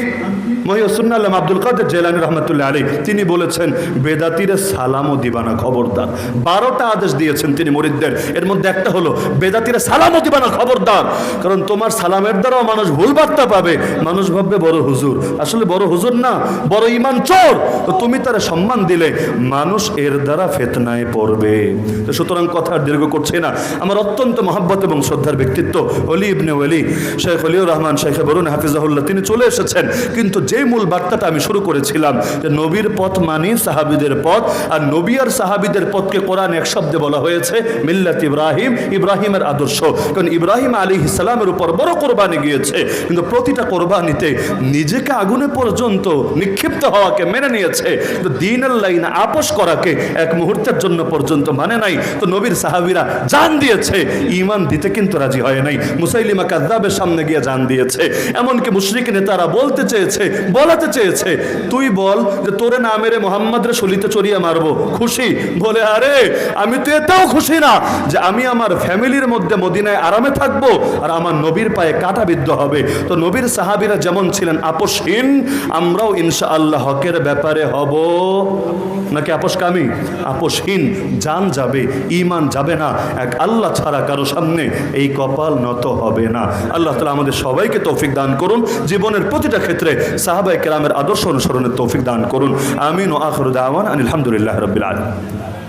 মহিউসুন্নাহ আল্লামা আব্দুল কাদের জিলানী রাহমাতুল্লাহ আলাইহি, তিনি বলেছেন বেদাতিরে সালামও দিবানা, খবরদার। 12টা আদেশ দিয়েছেন তিনি মুরিদদের, এর মধ্যে একটা হলো বেদাতিরে সালামও দিবানা, খবরদার। কারণ তোমার সালামের দ্বারাও মানুষ ভুল বার্তা পাবে, মানুষ ভাববে বড় হুজুর, আসলে বড় হুজুর না, বড় ঈমান চোর। তো তুমি তার সম্মান দিলে মানুষ এর দ্বারা ফিতনায় পড়বে। তো সুতরাং কথা দীর্ঘ করছে না, আমার অত্যন্ত মহব্বত এবং শ্রদ্ধার ব্যক্তিত্ব ওলি ইবনে ওলি শেখ ওলিউর রহমান শেখ বরুন হাফিজাহুল্লাহ, তিনি চলে এসেছেন। কিন্তু যে মূল বার্তাটা আমি শুরু করেছিলাম যে নবীর পথ মানে সাহাবীদের পথ, আর নবী আর সাহাবীদের পথকে কোরআন এক শব্দে বলা হয়েছে মিল্লাত ইব্রাহিম, ইব্রাহিমের আদর্শ। কারণ ইব্রাহিম আলাইহিস সালামের উপর বড় কোরবানি গিয়েছে, কিন্তু প্রতিটা কোরবানিতে নিজেকে আগুনে পর্যন্ত নিক্ষিপ্ত হওয়াকে মেনে নিয়েছে, কিন্তু দ্বীনের লাইনে আপোষ করাকে এক মুহূর্তের জন্য পর্যন্ত মানে নাই। তো নবীর সাহাবীরা জান দিয়েছে, ঈমান দিতে কিন্তু রাজি হয় নাই। মুসাইলিমা কাযযাবের সামনে গিয়ে জান দিয়েছে। এমনকি মুশরিক নেতারা বলতে চেয়েছে বলাতে চেয়েছে তুই বল যে তোরে না মেরে মোহাম্মদ রে শলিতে চড়িয়ে মারবো, খুশি? বলে আরে আমি তো এতেও খুশি না যে আমি আমার ফ্যামিলির মধ্যে মদিনায় আরামে থাকবো আর আমার নবীর পায়ে কাঁটা বিদ্ধ হবে। তো নবীর সাহাবীরা যেমন ছিলেন আপোষহীন, আমরাও ইনশাআল্লাহ হকের ব্যাপারে হব নাকি আপোষকামী? আপোষহীন। জান যাবে, ঈমান যাবে না, এক আল্লাহ ছাড়া কারো সামনে এই কপাল নত হবে না। আল্লাহ তাআলা আমাদের সবাইকে তৌফিক দান করুন, জীবনের প্রতিটা ক্ষেত্রে সাহাবায়ে কেরামের আদর্শ অনুসরণের তৌফিক দান করুন। আমিন। ওয়া আখিরু দাওয়ানা আলহামদুলিল্লাহি রাব্বিল আলামিন।